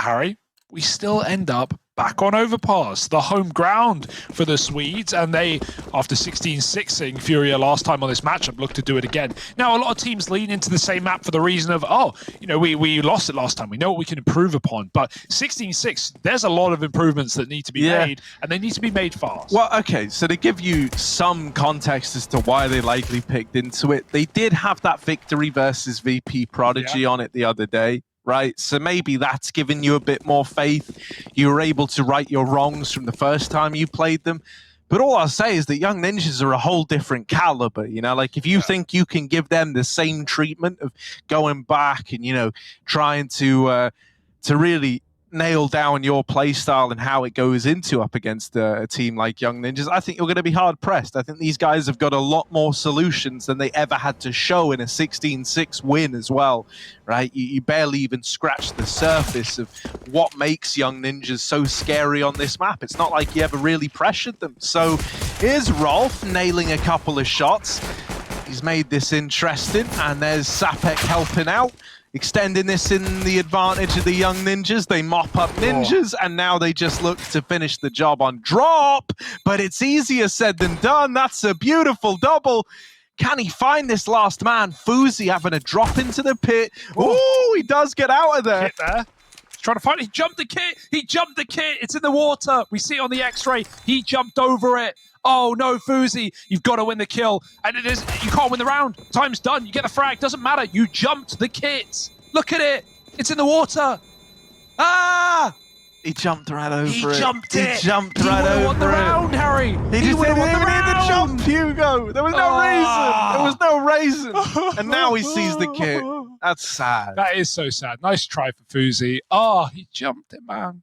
Harry, we still end up back on Overpass, the home ground for the Swedes, and they, after 16-6ing FURIA last time on this matchup, look to do it again. Now, a lot of teams lean into the same map for the reason of, oh, you know, we lost it last time. We know what we can improve upon. But 16-6, there's a lot of improvements that need to be made, and they need to be made fast. Well, okay, so to give you some context as to why they likely picked into it, they did have that victory versus VP.Prodigy on it the other day. Right, so maybe that's given you a bit more faith. You were able to right your wrongs from the first time you played them. But all I'll say is that Young Ninjas are a whole different caliber, you know? Like, if you think you can give them the same treatment of going back and, you know, trying to really nail down your play style and how it goes into up against a team like Young Ninjas, I think you're going to be hard-pressed. I think these guys have got a lot more solutions than they ever had to show in a 16-6 win as well, right? You barely even scratched the surface of what makes Young Ninjas so scary on this map. It's not like you ever really pressured them. So here's Rolf nailing a couple of shots. He's made this interesting, and there's Sapek helping out, extending this in the advantage of the Young Ninjas. They mop up Ninjas, and now they just look to finish the job on drop. But it's easier said than done. That's a beautiful double. Can he find this last man? Fuzi having a drop into the pit. Oh, he does get out of there. Kit there. He's trying to find it. He jumped the kit. He jumped the kit. It's in the water. We see it on the X-ray. He jumped over it. Oh no, Fuzi, you've got to win the kill. And it is, you can't win the round. Time's done. You get the frag. Doesn't matter. You jumped the kit. Look at it. It's in the water. Ah! He jumped right over it. He jumped it. He jumped right over it. He won the round, Harry. He just didn't even need the jump, Hugo. There was no reason. There was no reason. And now he sees the kit. That's sad. That is so sad. Nice try for Fuzi. Oh, he jumped it, man.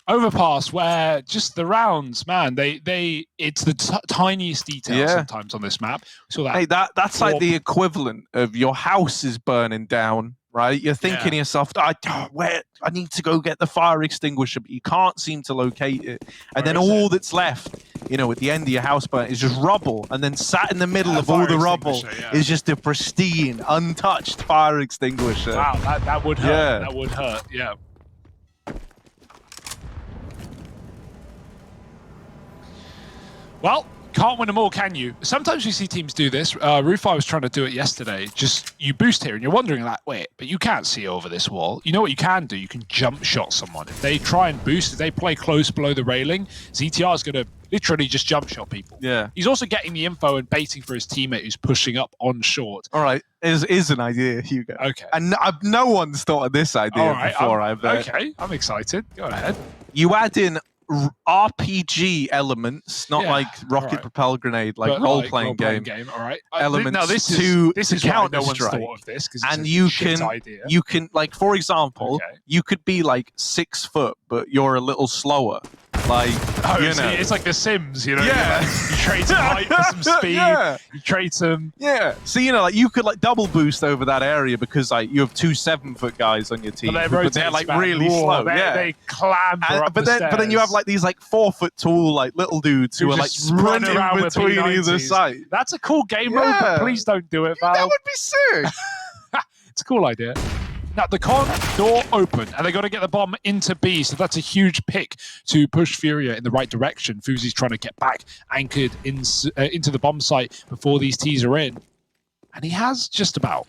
Overpass, where just the rounds, man, it's the tiniest details sometimes on this map. We saw that. Hey, that's like the equivalent of your house is burning down, right? You're thinking to yourself, I need to go get the fire extinguisher, but you can't seem to locate it. And then all that's left, you know, at the end of your house burn is just rubble. And then sat in the middle of all the rubble is just a pristine, untouched fire extinguisher. Wow, that would hurt. That would hurt, yeah. Well, can't win them all, can you? Sometimes we see teams do this. Rufai was trying to do it yesterday. Just, you boost here and you're wondering like, wait, but you can't see over this wall. You know what you can do? You can jump shot someone. If they try and boost, if they play close below the railing, ZTR is going to literally just jump shot people. Yeah. He's also getting the info and baiting for his teammate who's pushing up on short. All right. Is an idea, Hugo. Okay. And no one's thought of this idea before, I bet. Okay, I'm excited. Go ahead. You add in RPG elements, not like rocket propel grenade, like role-playing game. All right. Elements now this to is counter no one's strike. thought of this, and you can like, for example, you could be like 6 foot, but you're a little slower. Like, you know, it's like The Sims, you know. Yeah. You trade some height for some speed. You trade some. Yeah. So you know, like you could like double boost over that area because like you have 2 7-foot guys on your team, but they're like really slow. They clamber up but then you have like these like 4-foot tall like little dudes who are like sprinting between either side. That's a cool game mode, but please don't do it, Val. That would be sick. It's a cool idea. Now, the con door open, and they got to get the bomb into B, so that's a huge pick to push FURIA in the right direction. Fuzi's trying to get back, anchored into the bomb site before these T's are in. And he has just about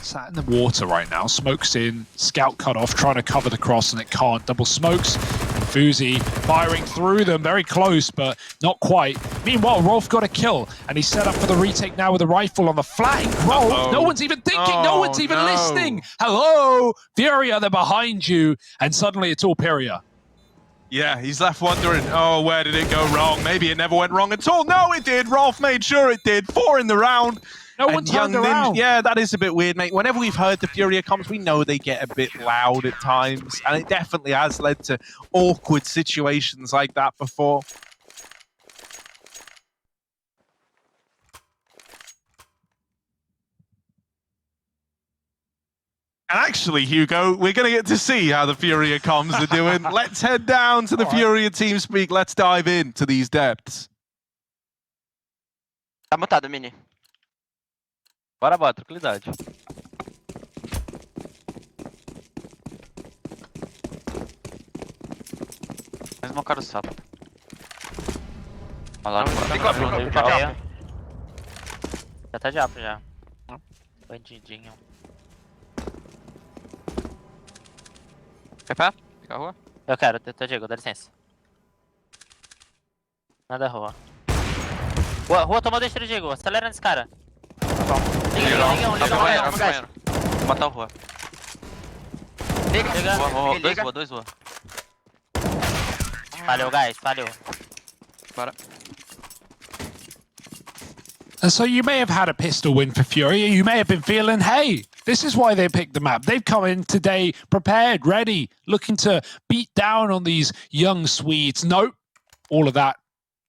sat in the water right now. Smokes in, scout cut off, trying to cover the cross, and it can't. Double smokes. Fuzi firing through them, very close, but not quite. Meanwhile, Rolf got a kill, and he's set up for the retake now with a rifle on the flank. Rolf, no one's even thinking, no one's even listening. Hello, FURIA, they're behind you, and suddenly it's all Pyria. Yeah, he's left wondering, oh, where did it go wrong? Maybe it never went wrong at all. No, it did. Rolf made sure it did. 4 in the round. No one turned around. Yeah, that is a bit weird, mate. Whenever we've heard the FURIA comms, we know they get a bit loud at times, and it definitely has led to awkward situations like that before. And actually, Hugo, we're going to get to see how the FURIA comms are doing. Let's head down to the FURIA TeamSpeak. Let's dive into these depths. Tá mutado, Mini. Bora, bota, tranquilidade. Smocaram o sapo. Olha lá, Já tá de up já. Bandidinho. Quer pé? Fica a rua? Eu quero, Diego, dá licença. Nada rua. Rua tomou deixa, Diego. Acelera nesse cara. Liga um gás. Vou matar o rua. Liga. Dois rua. Valeu, guys. Valeu. Bora. And so you may have had a pistol win for Furia. You may have been feeling, hey, this is why they picked the map. They've come in today prepared, ready, looking to beat down on these young Swedes. Nope. All of that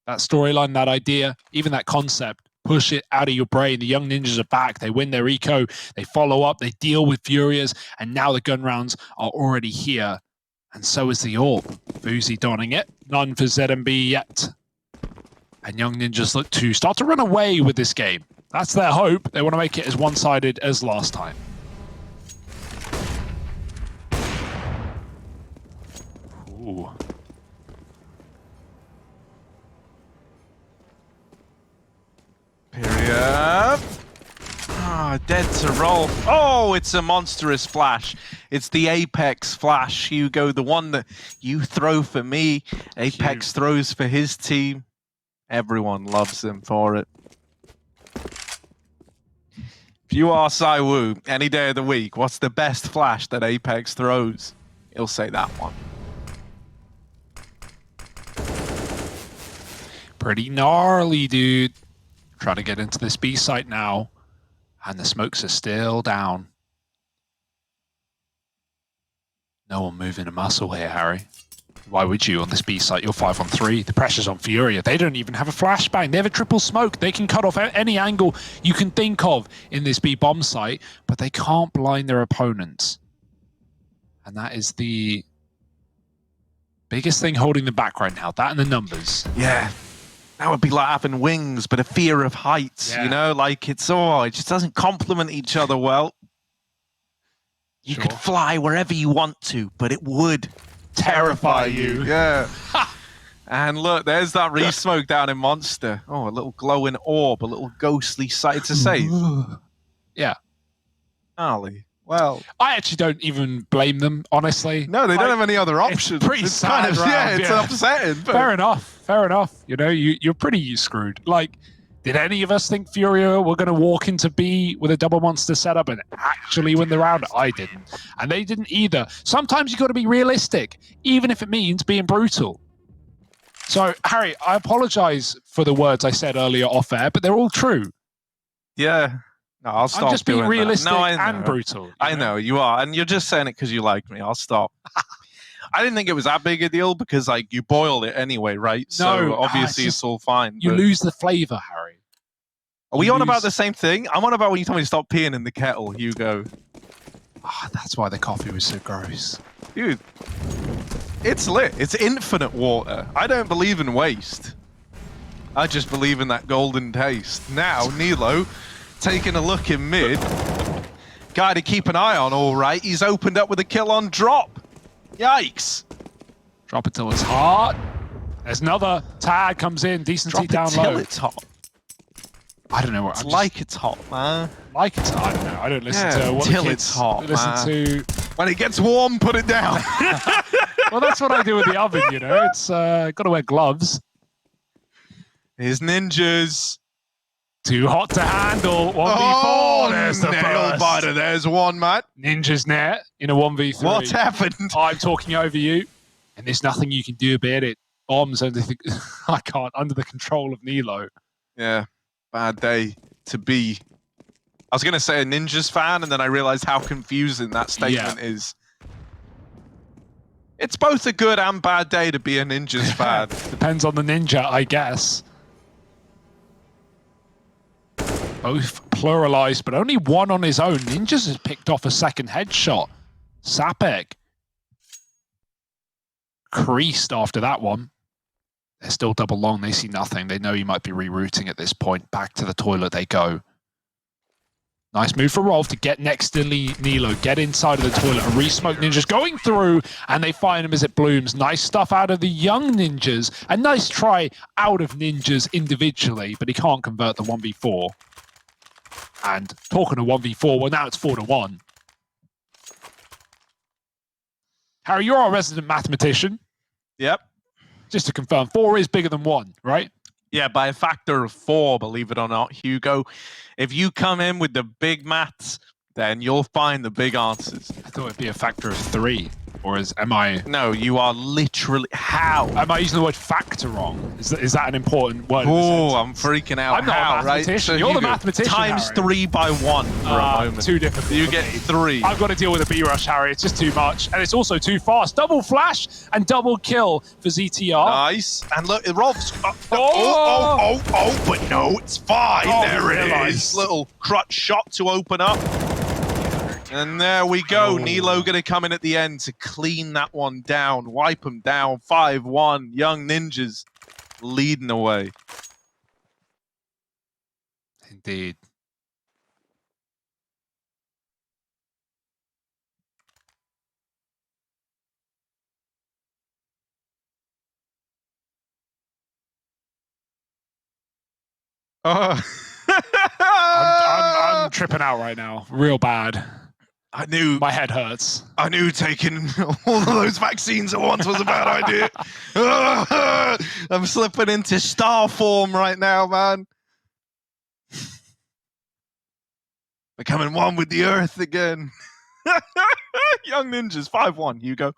storyline, that idea, even that concept, push it out of your brain. The young ninjas are back. They win their eco. They follow up. They deal with Furias. And now the gun rounds are already here. And so is the AWP. Fuzi donning it. None for ZMB yet. And young ninjas look to start to run away with this game. That's their hope. They want to make it as one-sided as last time. Ooh. Period. Dead to roll. Oh, it's a monstrous flash. It's the Apex flash, Hugo, the one that you throw for me. Apex throws for his team. Everyone loves him for it. If you ask Saiwu any day of the week, what's the best flash that Apex throws? He'll say that one. Pretty gnarly, dude. Trying to get into this B site now. And the smokes are still down. No one moving a muscle here, Harry. Why would you on this B site? You're 5-on-3. The pressure's on Furia. They don't even have a flashbang. They have a triple smoke. They can cut off any angle you can think of in this B bomb site, but they can't blind their opponents. And that is the biggest thing holding them back right now. That and the numbers. Yeah. That would be like having wings, but a fear of heights, you know? Like, it just doesn't complement each other well. You could fly wherever you want to, but it would terrify you. Yeah. And look, there's that re-smoke down in Monster. Oh, a little glowing orb, a little ghostly sight to save. Yeah. Ali. Well, I actually don't even blame them, honestly. No, they don't have any other options. It's pretty sad round, it's upsetting. But... Fair enough. You know, you're pretty screwed. Like, did any of us think Furia were going to walk into B with a double monster setup and actually win the round? I didn't. And they didn't either. Sometimes you got to be realistic, even if it means being brutal. So, Harry, I apologize for the words I said earlier off air, but they're all true. Yeah. No, I'll stop. I'm just being doing realistic that. No, and brutal. I know, you are. And you're just saying it because you like me. I'll stop. I didn't think it was that big a deal because, like, you boil it anyway, right? So obviously it's all fine. You lose the flavor, Harry. Are we on about the same thing? I'm on about when you told me to stop peeing in the kettle, Hugo. That's why the coffee was so gross. Dude, it's lit. It's infinite water. I don't believe in waste. I just believe in that golden taste. Now, Nilo, taking a look in mid. Guy to keep an eye on, all right. He's opened up with a kill on drop. Yikes. Drop it till it's hot. There's another tag comes in, decency down low. Till it's hot. I don't know what. It's like it's hot, man. Like it's hot. I don't know. I don't listen to what till the it's kids hot, listen to. When it gets warm, put it down. Well, that's what I do with the oven, you know. It's got to wear gloves. Here's ninjas. Too hot to handle. 1v4. There's the nail biter. There's one, Matt. Ninja's net in a 1v3. What's happened? I'm talking over you, and there's nothing you can do about it. Bombs under the, I can't, under the control of Nilo. Yeah, bad day to be. I was going to say a Ninjas fan, and then I realized how confusing that statement is. It's both a good and bad day to be a Ninjas fan. Depends on the ninja, I guess. Both pluralized, but only one on his own. Ninjas has picked off a second headshot. Sapek creased after that one. They're still double long. They see nothing. They know he might be rerouting at this point. Back to the toilet they go. Nice move for Rolf to get next to Nilo, get inside of the toilet. A re-smoke Ninjas going through, and they find him as it blooms. Nice stuff out of the young Ninjas. A nice try out of Ninjas individually, but he can't convert the 1v4. And talking of 1v4, well, now it's 4-1. Harry, you're our resident mathematician. Yep. Just to confirm, 4 is bigger than 1, right? Yeah, by a factor of 4, believe it or not, Hugo. If you come in with the big maths, then you'll find the big answers. I thought it'd be a factor of 3. Or am I... No, you are literally... How? Am I using the word factor wrong? Is that an important word? Oh, I'm freaking out. I'm not How, a mathematician. Right? So You're the Hugo, mathematician, times Harry. 3 by 1 for a moment. Too difficult. You for get me. 3. I've got to deal with a B-rush, Harry. It's just too much. And it's also too fast. Double flash and double kill for ZTR. Nice. And look, Rolf's... but no, it's fine. Oh, there it realised. is. Little crutch shot to open up. And there we go. Oh. Nilo going to come in at the end to clean that one down, wipe them down. 5-1. Young Ninjas leading away. Indeed. I'm tripping out right now. Real bad. I knew My head hurts. taking all of those vaccines at once was a bad idea. I'm slipping into star form right now, man. Becoming one with the earth again. Young Ninjas, 5-1, Hugo.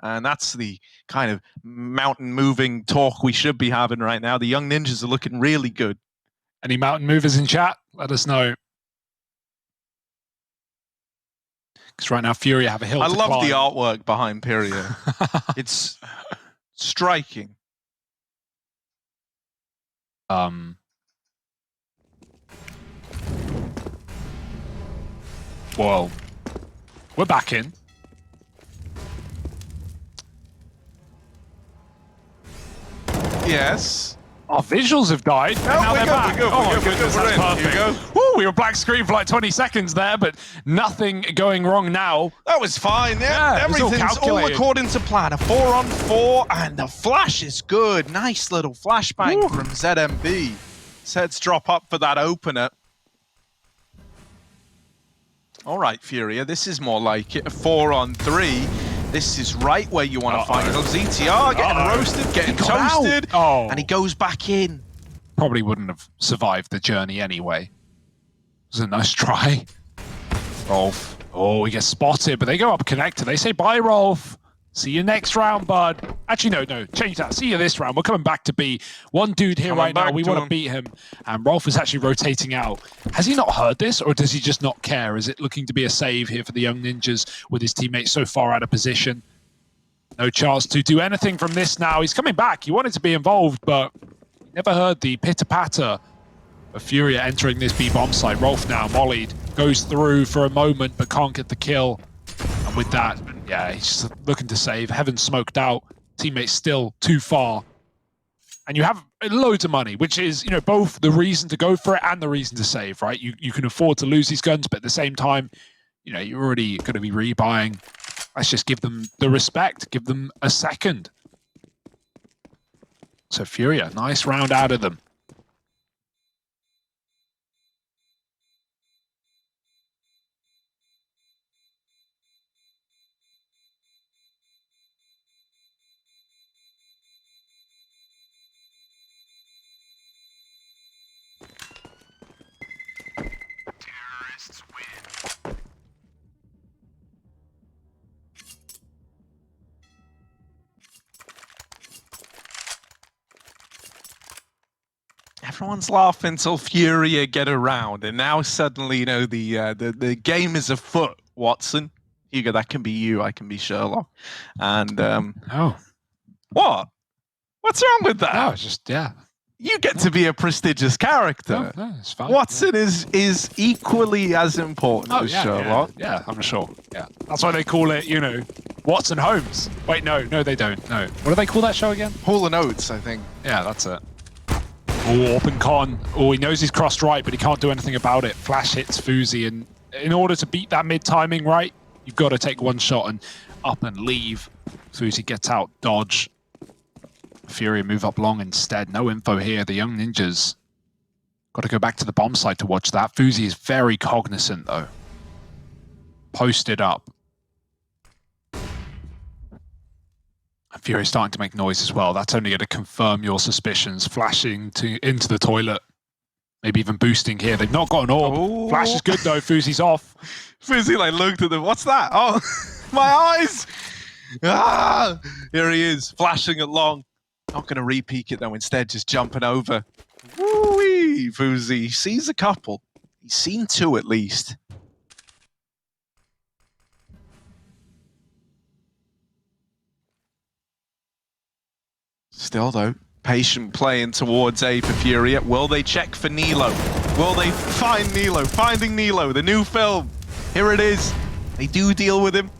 And that's the kind of mountain moving talk we should be having right now. The Young Ninjas are looking really good. Any mountain movers in chat? Let us know. Because right now, Furia have a hill I to love climb. the artwork behind Furia. It's striking. Whoa. We're back in. Yes. Our visuals have died. And now we're they're good, back. we're good, Oh we're my good, we're goodness, good, that's we're in. Here perfect. we Woo, we were black screen for like 20 seconds there, but nothing going wrong now. That was fine. Yeah, it was all everything's all calculated. according to plan. A 4-on-4, and the flash is good. Nice little flashbang Woo. from ZMB. Sets drop up for that opener. All right, Furia, this is more like it. A 4-on-3. This is right where you want to find it. ZTR getting roasted, getting He got toasted, out. Oh. and he goes back in. Probably wouldn't have survived the journey anyway. It was a nice try. Rolf. Oh, he gets spotted, but they go up connector. They say, bye, Rolf. See you next round, bud. Actually, no, change that. See you this round. We're coming back to B. One dude here Coming right now. back We to want to him. beat him. And Rolf is actually rotating out. Has he not heard this, or does he just not care? Is it looking to be a save here for the Young Ninjas with his teammates so far out of position? No chance to do anything from this now. He's coming back. He wanted to be involved, but never heard the pitter-patter of Furia entering this B-bomb site. Rolf now mollied, goes through for a moment, but can't get the kill. And with that, yeah, he's just looking to save. Heaven smoked out. Teammates still too far. And you have loads of money, which is, you know, both the reason to go for it and the reason to save, right? You can afford to lose these guns, but at the same time, you know, you're already going to be rebuying. Let's just give them the respect, give them a second. So Furia, nice round out of them. Everyone's laughing till Furia get around, and now suddenly, you know, the game is afoot. Watson, Hugo, that can be you. I can be Sherlock. And Oh, what? What's wrong with that? no, it's just, yeah. You get to be a prestigious character. No, it's fine. Watson is equally as important Oh, as yeah, Sherlock. yeah, I'm sure. Yeah, that's why they call it, you know, Watson Holmes. Wait, no, they don't. No, what do they call that show again? Hall and Oates, I think. Yeah, that's it. Oh, open con. Oh, he knows he's crossed right, but he can't do anything about it. Flash hits Fuzi, and in order to beat that mid timing right, you've got to take one shot and up and leave. Fuzi gets out, dodge. FURIA move up long instead. No info here. The young ninjas got to go back to the bomb site to watch that. Fuzi is very cognizant though. Posted up. FURIA starting to make noise as well. That's only going to confirm your suspicions. Flashing into the toilet. Maybe even boosting here. They've not got an orb. Oh. Flash is good though. Fuzi's off. Fuzi like looked at them. What's that? Oh, my eyes! Ah! Here he is, flashing it long. Not going to re-peek it though. Instead, just jumping over. Woo-wee! Fuzi sees a couple. He's seen two at least. Still though, patient playing towards A for FURIA. Will they check for Nilo? Will they find Nilo? Finding Nilo, the new film. Here it is. They do deal with him.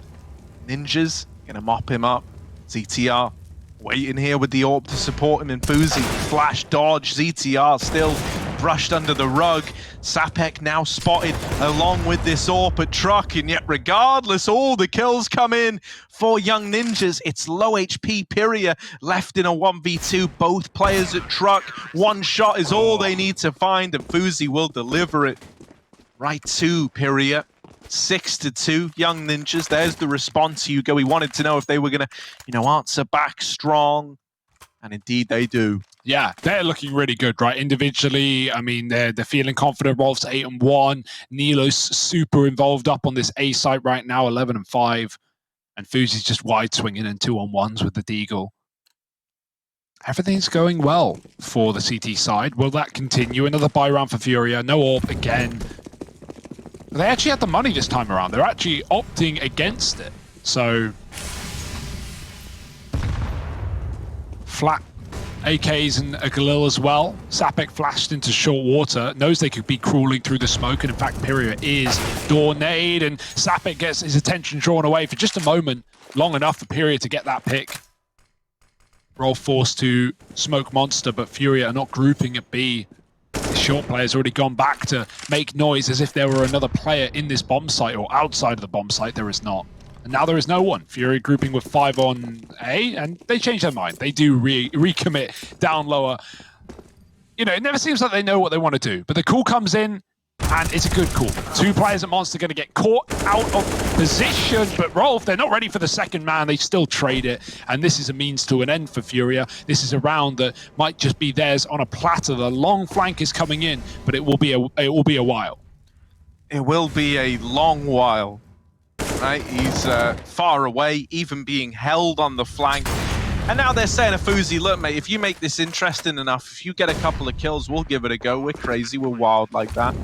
Ninjas gonna mop him up. ZTR waiting here with the orb to support him, and Fuzi flash dodge. ZTR still brushed under the rug. Sapek now spotted along with this orb at truck, and yet regardless, all the kills come in for young ninjas. It's low HP FURIA left in a 1v2. Both players at truck. One shot is all they need to find, and Fuzi will deliver it right to FURIA. 6-2, young ninjas. There's the response, Hugo. We wanted to know if they were going to, answer back strong. And indeed they do. Yeah, they're looking really good, right? Individually, I mean, they're feeling confident. Rolf's 8-1. Nilo's super involved up on this A site right now, 11-5. And Fuzi's just wide swinging in 2-on-1s with the Deagle. Everything's going well for the CT side. Will that continue? Another buy round for FURIA. No orb again. They actually had the money this time around. They're actually opting against it. So flat AKs and a Galil as well. Sapek flashed into short water, knows they could be crawling through the smoke, and in fact FURIA is door nade, and Sapek gets his attention drawn away for just a moment, long enough for FURIA to get that pick. Roll forced to smoke monster, but FURIA are not grouping at B. The short player's already gone back to make noise as if there were another player in this bomb site or outside of the bomb site. There is not. And now there is no one. FURIA grouping with 5 on A, and they change their mind. They do recommit down lower. It never seems like they know what they want to do, but the call comes in, and it's a good call. 2 players at Monster going to get caught out of position, but Rolf, they're not ready for the second man. They still trade it, and this is a means to an end for FURIA. This is a round that might just be theirs on a platter. The long flank is coming in, but it will be a while. It will be a long while. Right, he's far away, even being held on the flank. And now they're saying to Fuzi, look, mate, if you make this interesting enough, if you get a couple of kills, we'll give it a go. We're crazy, we're wild like that.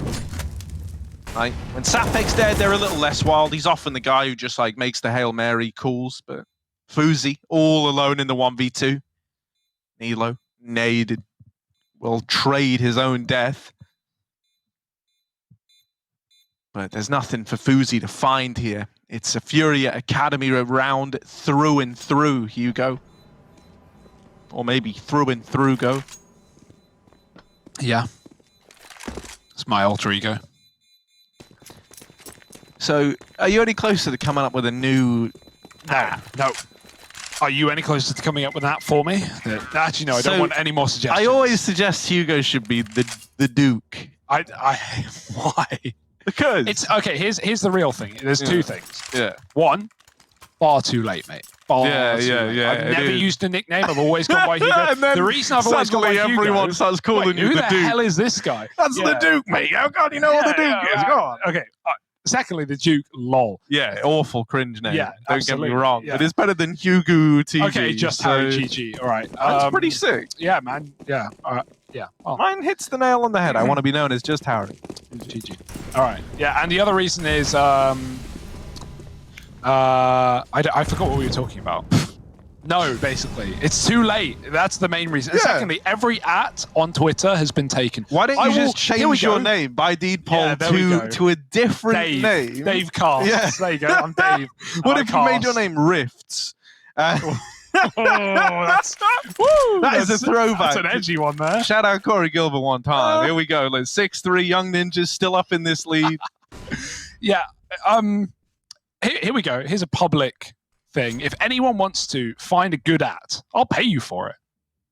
Right, when Sapek's dead, they're a little less wild. He's often the guy who just makes the Hail Mary calls, but Fuzi, all alone in the 1v2. Nilo, naded, will trade his own death. But there's nothing for Fuzi to find here. It's a FURIA Academy round through and through, Hugo. Or maybe through and through, go. Yeah. It's my alter ego. So, are you any closer to coming up with a new... No. Are you any closer to coming up with that for me? Actually, no, I don't want any more suggestions. I always suggest Hugo should be the Duke. Why? Because it's okay. Here's the real thing. There's 2 things. Yeah. One, far too late, mate. Far too late. I've never used a nickname. I've always gone by Hugo. The reason I've always gone by Hugo. Everyone starts calling you who the the Duke. hell is this guy? That's the Duke, mate. How God you know what the Duke is? Go on. Okay. Secondly, the Duke. Lol. Yeah, awful cringe name. Yeah, don't absolutely. get me wrong. Yeah. It is better than Hugo TG. Okay, just Harry GG. All right. That's pretty sick. Yeah, man. Yeah. All right. Yeah. Oh. Mine hits the nail on the head. I want to be known as just Harry. GG. All right. Yeah, and the other reason is I forgot what we were talking about. No, basically. It's too late. That's the main reason. And secondly, every on Twitter has been taken. Why don't you just change your name by deed poll to a different name? Dave Cast. Yeah. There you go. I'm Dave. What if you made your name Rifts? that's, woo, That is a throwback. That's an edgy one there. Shout out Corey Gilbert one time. Here we go. Like 6-3 Young Ninjas still up in this lead. Yeah. Here we go. Here's a public thing. If anyone wants to find a good at, I'll pay you for it.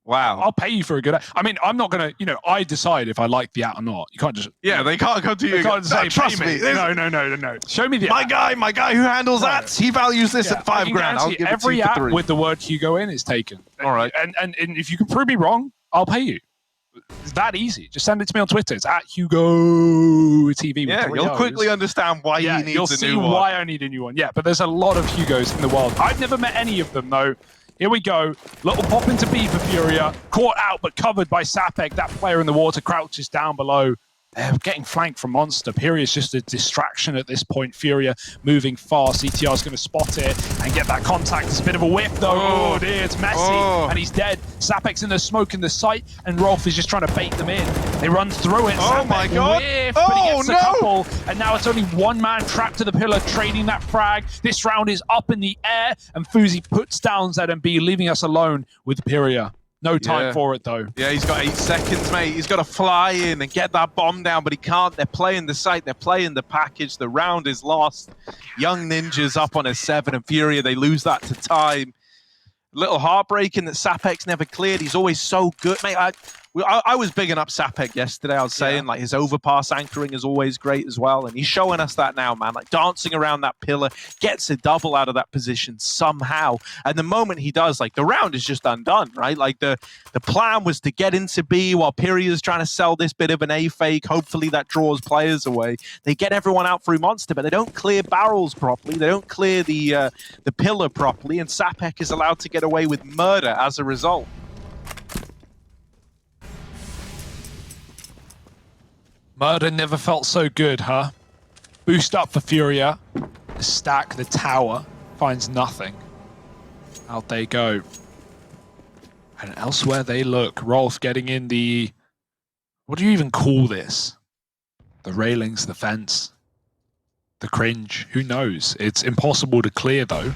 Wow. I'll pay you for a good at. I mean, I'm not going to, I decide if I like the at or not. You can't just... Yeah, they can't come to you. They can't say, trust pay me. No. Show me the My at. guy who handles ads, he values this at $5,000. I'll give it every to you for at 3. with the word Hugo in is taken. All right. And if you can prove me wrong, I'll pay you. It's that easy. Just send it to me on Twitter. It's at Hugo TV. Yeah, you'll quickly understand why he needs a new one. You'll see why I need a new one. Yeah, but there's a lot of Hugos in the world. I've never met any of them, though. Here we go. Little pop into B for FURIA. Caught out, but covered by Sapek. That player in the water crouches down below. They're getting flanked from Monster. Piria's just a distraction at this point. FURIA moving fast. CTR's going to spot it and get that contact. It's a bit of a whiff, though. Oh dear, it's messy. And he's dead. Sapek's in the smoke in the sight, and Rolf is just trying to bait them in. They run through it. Oh Sapek my god. Whiff, but he gets a couple, and now it's only one man trapped to the pillar, trading that frag. This round is up in the air, and Fuzi puts down ZMB, leaving us alone with Piria. No time for it, though. Yeah, he's got 8 seconds, mate. He's got to fly in and get that bomb down, but he can't. They're playing the site. They're playing the package. The round is lost. Young Ninjas up on a 7, and FURIA, they lose that to time. A little heartbreaking that Sapek's never cleared. He's always so good. Mate, I was bigging up Sapek yesterday. I was saying, like, his overpass anchoring is always great as well, and he's showing us that now, man. Like, dancing around that pillar, gets a double out of that position somehow. And the moment he does, like, the round is just undone, right? Like, the plan was to get into B while Piria's trying to sell this bit of an A fake. Hopefully that draws players away. They get everyone out through Monster, but they don't clear barrels properly. They don't clear the pillar properly, and Sapek is allowed to get away with murder as a result. Murder never felt so good, huh? Boost up for FURIA. The stack, the tower, finds nothing. Out they go. And elsewhere they look. Rolf getting in the... What do you even call this? The railings, the fence, the cringe. Who knows? It's impossible to clear, though.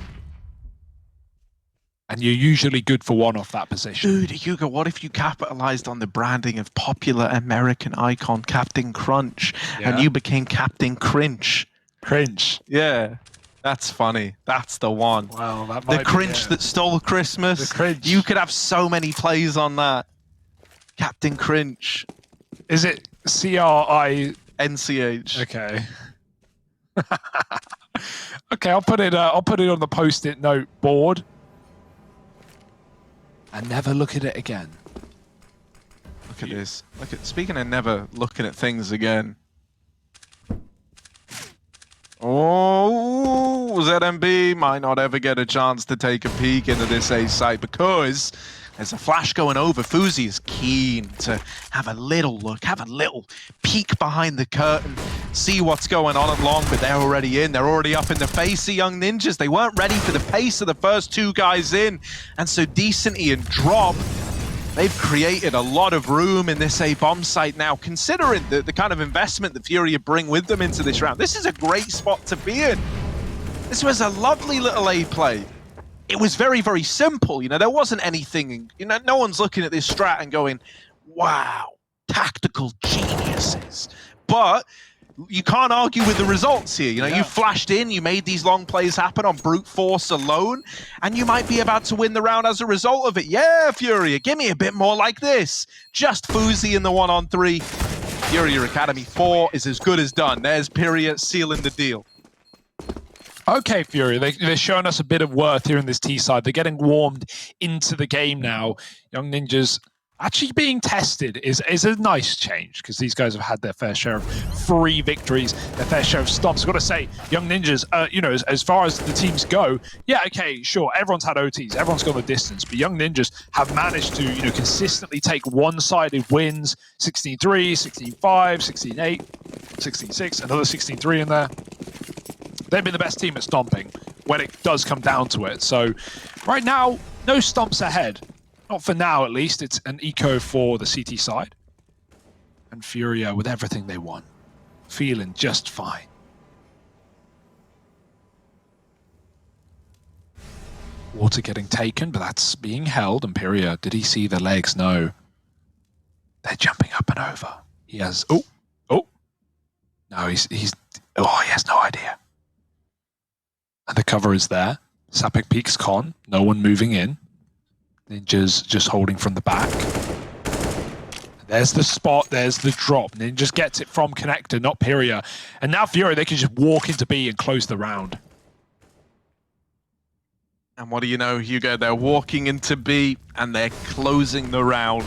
And you're usually good for one off that position. Dude, Hugo, what if you capitalized on the branding of popular American icon Captain Crunch and you became Captain Cringe? Cringe. Yeah, that's funny. That's the one. Well, that might the cringe that stole Christmas. The cringe. You could have so many plays on that. Captain Cringe. Is it CRI? NCH. Okay. Okay, I'll put it on the post-it note board. And never look at it again. Look at this. Look at, speaking of never looking at things again. Oh, ZMB might not ever get a chance to take a peek into this A site because there's a flash going over. Fuzi is keen to have a little look, have a little peek behind the curtain, see what's going on at long, but they're already in. They're already up in the face of Young Ninjas. They weren't ready for the pace of the first 2 guys in. And so Decenty and Drop, they've created a lot of room in this A bomb site now, considering the kind of investment that FURIA bring with them into this round. This is a great spot to be in. This was a lovely little A play. It was very, very simple. You know, there wasn't anything, you know, no one's looking at this strat and going, wow, tactical geniuses. But you can't argue with the results here. You know, you flashed in, you made these long plays happen on brute force alone, and you might be about to win the round as a result of it. Yeah, FURIA, give me a bit more like this. Just Fuzi in the 1-on-3. FURIA Academy 4 is as good as done. There's Piria sealing the deal. Okay, FURIA, they're showing us a bit of worth here in this T side. They're getting warmed into the game now. Young Ninjas actually being tested is a nice change because these guys have had their fair share of free victories, their fair share of stomps. I've got to say, Young Ninjas, you know, as far as the teams go, yeah, okay, sure, everyone's had OTs, everyone's gone the distance, but Young Ninjas have managed to, you know, consistently take one-sided wins, 16-3, 16-5, 16-8, 16-6, another 16-3 in there. They've been the best team at stomping when it does come down to it. So right now, no stomps ahead. Not for now, at least. It's an eco for the CT side. And FURIA with everything they want. Feeling just fine. Water getting taken, but that's being held. And FURIA, did he see the legs? No. They're jumping up and over. He has... Oh! No, he has no idea. And the cover is there. Sapek peeks con. No one moving in. Ninja's just holding from the back. There's the spot. There's the drop. Ninja gets it from connector, not FURIA. And now FURIA, they can just walk into B and close the round. And what do you know, Hugo? They're walking into B and they're closing the round.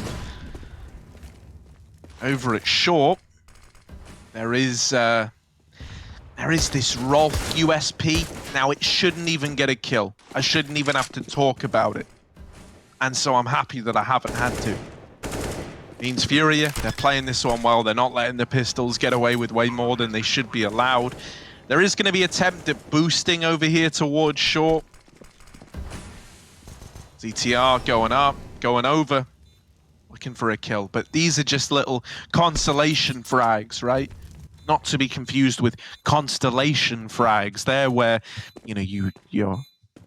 Over at short, there is this Rolf USP. Now, it shouldn't even get a kill. I shouldn't even have to talk about it. And so I'm happy that I haven't had to. Means FURIA, they're playing this one well. They're not letting the pistols get away with way more than they should be allowed. There is going to be an attempt at boosting over here towards short. ZTR going up, going over, looking for a kill. But these are just little consolation frags, right? Not to be confused with constellation frags. They're where, you know, your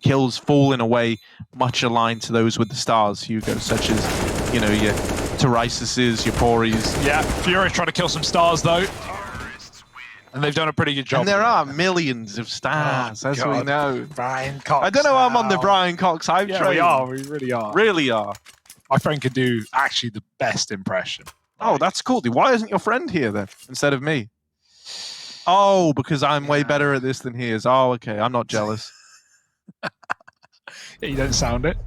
kills fall in a way much aligned to those with the stars, Hugo, such as, you know, your Terisises, your Pories. Yeah, FURIA's trying to kill some stars, though. And they've done a pretty good job. And there are millions of stars, as we know. Brian Cox. I don't know how I'm on the Brian Cox hype train. We are. We really are. Really are. My friend can do actually the best impression. Oh, that's cool. Why isn't your friend here then, instead of me? Oh, because I'm way better at this than he is. Oh, okay. I'm not jealous. Yeah, you don't sound it.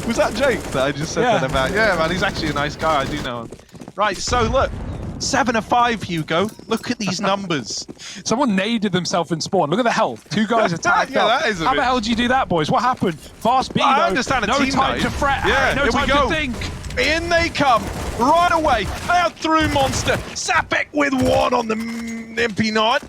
Was that Jake that I just said that about? Yeah, man, he's actually a nice guy. I do know him. Right, so look. 7 of 5, Hugo. Look at these numbers. Someone naded themselves in spawn. Look at the health. 2 guys attacked. Yeah, that is a How bit... the hell did you do that, boys? What happened? Fast B, well, I though. understand a no team time night. to fret. Yeah, no here time we go. to think. In they come. Right away. Out through Monster. Sapek with 1 on the MP9.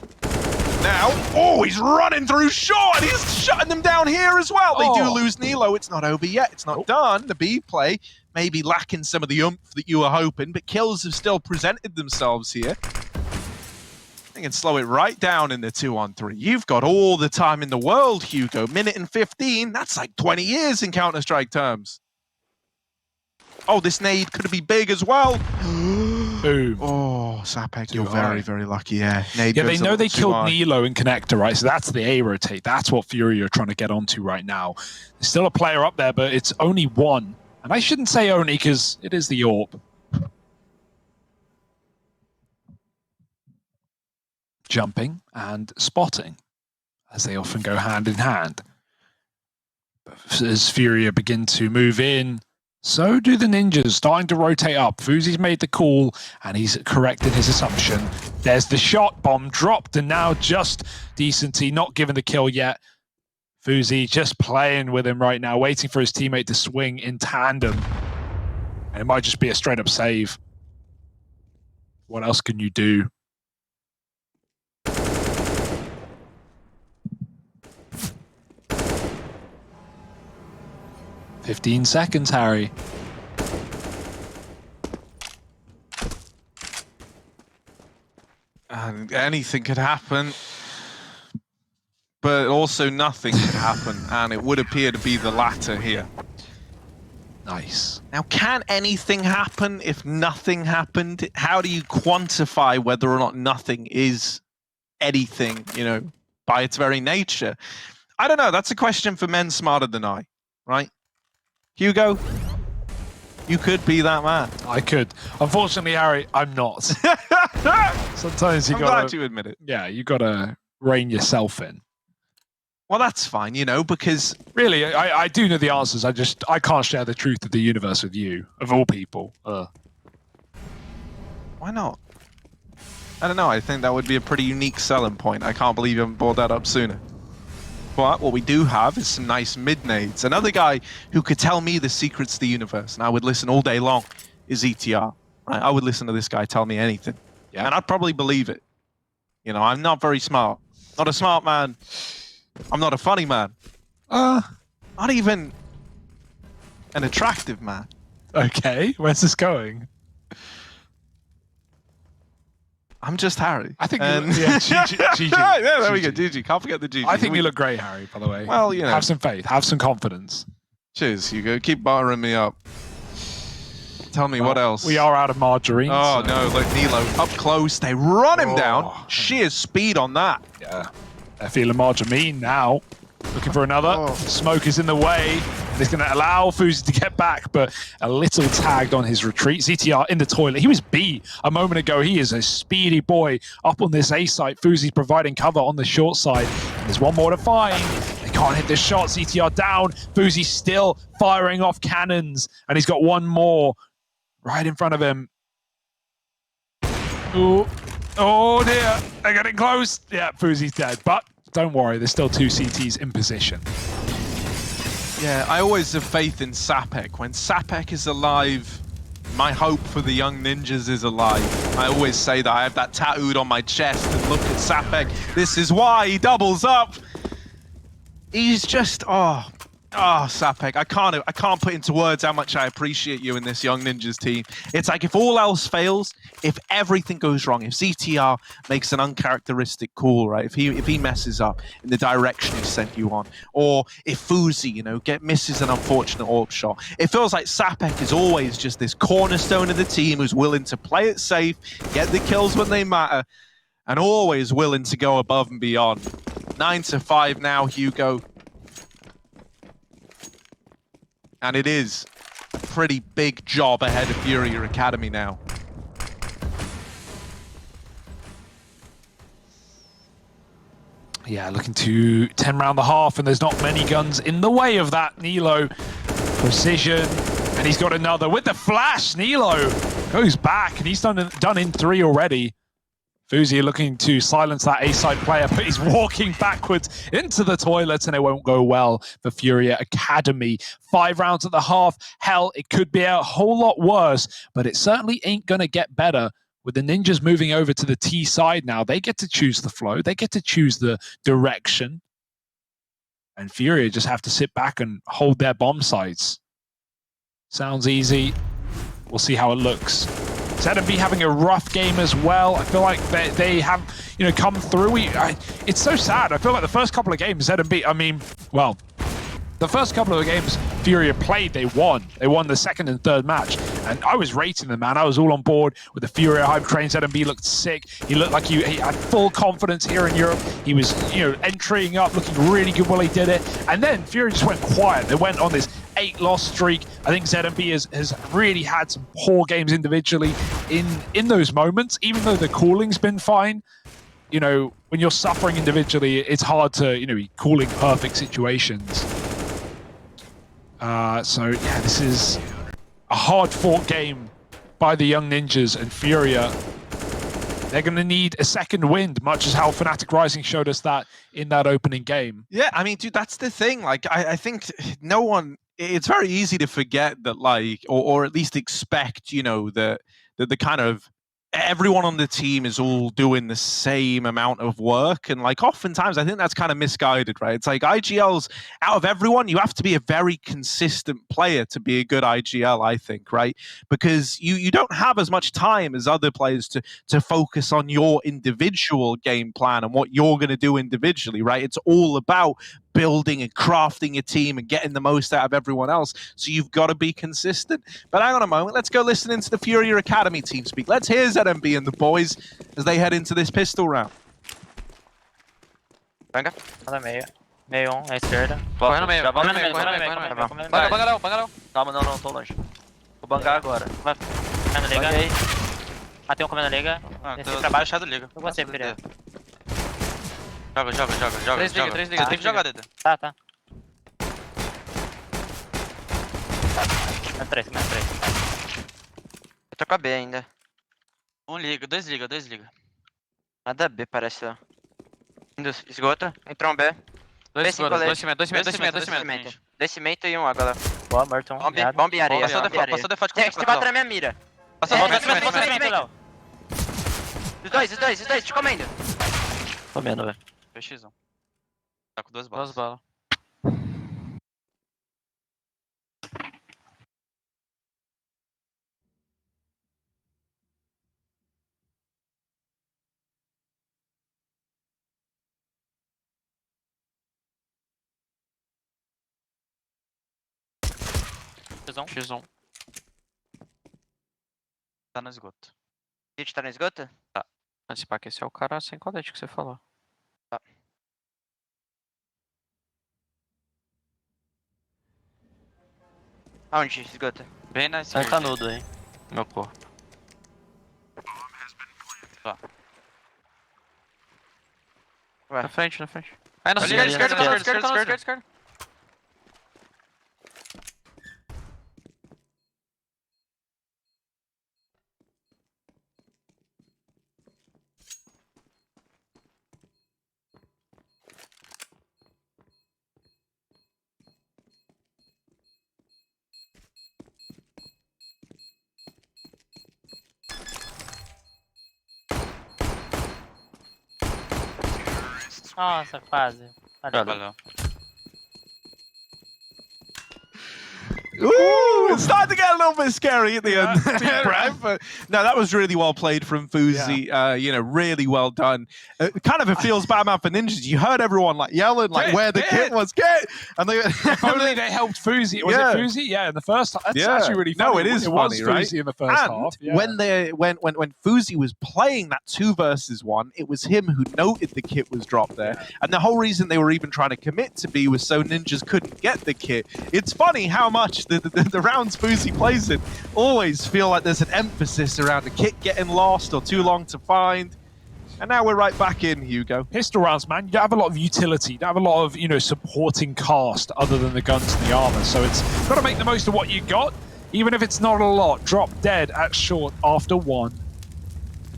Now, oh, he's running through short. He's shutting them down here as well. They do lose Nilo. It's not over yet. It's not done. The B play may be lacking some of the oomph that you were hoping, but kills have still presented themselves here. They can slow it right down in the 2-on-3. You've got all the time in the world, Hugo. Minute and 15. That's like 20 years in Counter-Strike terms. Oh, this nade could be big as well. Boom. Oh, Sapek, you're very, very lucky. Yeah, nade they know they killed high. Nilo in connector, right? So that's the A rotate. That's what FURIA are trying to get onto right now. There's still a player up there, but it's only 1. And I shouldn't say only because it is the AWP. Jumping and spotting, as they often go hand in hand. But as FURIA begin to move in, so do the ninjas, starting to rotate up. Fuzi's made the call, and he's corrected his assumption. There's the shot, bomb dropped, and now just Decency, not given the kill yet. Fuzi just playing with him right now, waiting for his teammate to swing in tandem. And it might just be a straight-up save. What else can you do? "15 seconds, Harry." And anything could happen, but also nothing could happen, and it would appear to be the latter here. Nice. Now, can anything happen if nothing happened? How do you quantify whether or not nothing is anything, you know, by its very nature? I don't know. That's a question for men smarter than I, right? Hugo, you could be that man. I could. Unfortunately, Harry, I'm not. Sometimes you I'm gotta... glad you admit it. Yeah, you gotta rein yourself in. Well, that's fine, you know, because... Really, I do know the answers. I can't share the truth of the universe with you, of all people. Why not? I don't know. I think that would be a pretty unique selling point. I can't believe you haven't brought that up sooner. But what we do have is some nice mid-nades. Another guy who could tell me the secrets of the universe, and I would listen all day long, is ETR. Right? I would listen to this guy tell me anything. Yeah. And I'd probably believe it. You know, I'm not very smart. Not a smart man. I'm not a funny man. Not even an attractive man. Okay, where's this going? I'm just Harry. I think And yeah, GG. yeah, there we go. GG. GG. Can't forget the GG. I think you look great, Harry, by the way. Well, you know. Have some faith. Have some confidence. Cheers, Hugo. Keep buttering me up. Tell me what else. We are out of margarine. Oh, so. no. Look, Nilo up close. They run him down. Oh. Sheer speed on that. Yeah. They're feeling margarine now. Looking for another. Oh. Smoke is in the way. It's going to allow Fuzi to get back, but a little tagged on his retreat. ZTR in the toilet. He was B a moment ago. He is a speedy boy up on this A site. Fuzi's providing cover on the short side. And there's one more to find. They can't hit the shot. ZTR down. Fuzi still firing off cannons. And he's got one more right in front of him. Ooh. Oh dear. They're getting close. Yeah, Fuzi's dead. But don't worry, there's still 2 CTs in position. Yeah, I always have faith in Sapek. When Sapek is alive, my hope for the young ninjas is alive. I always say that. I have that tattooed on my chest, and look at Sapek. This is why he doubles up. He's just, oh, Sapek. I can't put into words how much I appreciate you in this young ninjas team. It's like if all else fails, if everything goes wrong, if ZTR makes an uncharacteristic call, right? If he messes up in the direction he sent you on, or if Fuzi, misses an unfortunate AWP shot, it feels like Sapek is always just this cornerstone of the team who's willing to play it safe, get the kills when they matter, and always willing to go above and beyond. 9-5 now, Hugo. And it is a pretty big job ahead of FURIA Academy now. Yeah, looking to 10 round the half, and there's not many guns in the way of that. Nilo, precision, and he's got another with the flash. Nilo goes back, and he's done in 3 already. Fuzi looking to silence that A-side player, but he's walking backwards into the toilets, and it won't go well for FURIA Academy. 5 rounds at the half. Hell, it could be a whole lot worse, but it certainly ain't going to get better. With the ninjas moving over to the T side now, they get to choose the flow. They get to choose the direction. And FURIA just have to sit back and hold their bomb sites. Sounds easy. We'll see how it looks. ZMB having a rough game as well. I feel like they have, come through. It's so sad. I feel like the first couple of games, ZMB, the first couple of games FURIA played, they won. They won the second and third match. And I was rating them, man. I was all on board with the FURIA hype train. ZMB looked sick. He looked like he had full confidence here in Europe. He was, entering up, looking really good while he did it. And then FURIA just went quiet. They went on this 8-loss streak. I think ZMB has really had some poor games individually in those moments, even though the calling's been fine. When you're suffering individually, it's hard to, be calling perfect situations. So yeah, this is a hard-fought game by the young ninjas, and FURIA, they're going to need a second wind, much as how Fnatic Rising showed us that in that opening game. Yeah, dude, that's the thing. Like, I think no one... It's very easy to forget that, or at least expect, that the kind of everyone on the team is all doing the same amount of work. And oftentimes I think that's kind of misguided, right? It's like IGLs, out of everyone, you have to be a very consistent player to be a good IGL, I think, right? Because you don't have as much time as other players to focus on your individual game plan and what you're going to do individually, right? It's all about building and crafting a team and getting the most out of everyone else. So you've got to be consistent. But hang on a moment. Let's go listen into the FURIA Academy team speak. Let's hear ZMB and the boys as they head into this pistol round. Banga. Manda meio. Meio à esquerda. Corre no meio, Já corre vai no meio, corre no meio, corre no meio. Bangalão, bangalão. Calma, não, tô longe. Vou bangar agora. Comendo liga. Banguei. Tem um comendo liga. Desci pra baixo. Fechado, liga. Eu vou ser, Pereira. Joga. 3 liga. Tem que jogar, Deda. Tá. Comendo 3. Eu tô com a B ainda. 1 liga, 2 liga. Nada B, parece. Ó. Indo esgoto. Entrou um B. 2 colete. cimento. 2 cimento e um água lá. Boa, Merton. Bomba e areia. Passou default. Tem que te bota na minha mira. Passou cimento, Léo. Os dois, te comendo. Comendo, velho. PX1. Tá com 2 balas. 2 balas. X1. X1. Tá no esgoto. City tá no esgoto? Mas pá, que esse é o cara sem colete que você falou. Aonde, esgoto? Bem na Ele esquerda. tá nudo aí. Meu corpo. Ué. Na frente, na frente. Aí na Ali, esquerda, esquerda, esquerda, esquerda, esquerda, esquerda, esquerda, esquerda. Nossa, quase. Valeu. Valeu. Ooh, it started to get a little bit scary at the end. deep breath. Right? But no, that was really well played from Fuzi. You know, really well done. Kind of it feels Batman for Ninjas. You heard everyone like yelling, like Get, where the get. kit was, get, and they. If only they helped Fuzi. Was Yeah. it Fuzi? Yeah, in the first half. That's Yeah. actually really funny. No, it is It was funny, right? Fuzi in the first And half. Yeah. when Fuzi was playing that 2 versus 1, it was him who noted the kit was dropped there. And the whole reason they were even trying to commit to B was so Ninjas couldn't get the kit. It's funny how much the rounds Fuzi plays in always feel like there's an emphasis around the kit getting lost or too long to find. And now we're right back in, Hugo. Pistol rounds, man, you don't have a lot of utility. You don't have a lot of, supporting cast other than the guns and the armor. So it's got to make the most of what you got, even if it's not a lot. Drop dead at short after 1.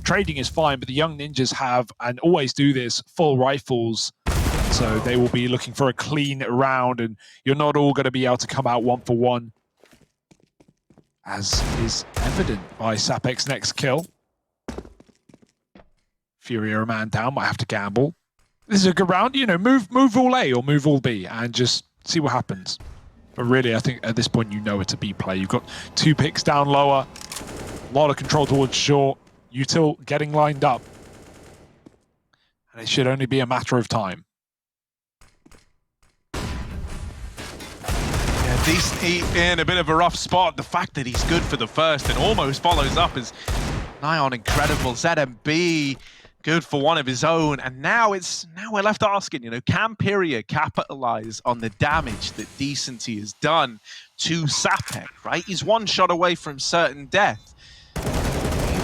Trading is fine, but the young ninjas have, and always do this, full rifles. So they will be looking for a clean round, and you're not all going to be able to come out 1 for 1. As is evident by Sapek's next kill. FURIA a man down, might have to gamble. This is a good round, move all A or move all B and just see what happens. But really, I think at this point, it's a B play. You've got 2 picks down lower, a lot of control towards short, util getting lined up. And it should only be a matter of time. Decent in a bit of a rough spot. The fact that he's good for the first and almost follows up is nigh on incredible. ZMB good for one of his own, and now we're left asking, can FURIA capitalize on the damage that Decency has done to Sapek? Right, he's 1 shot away from certain death.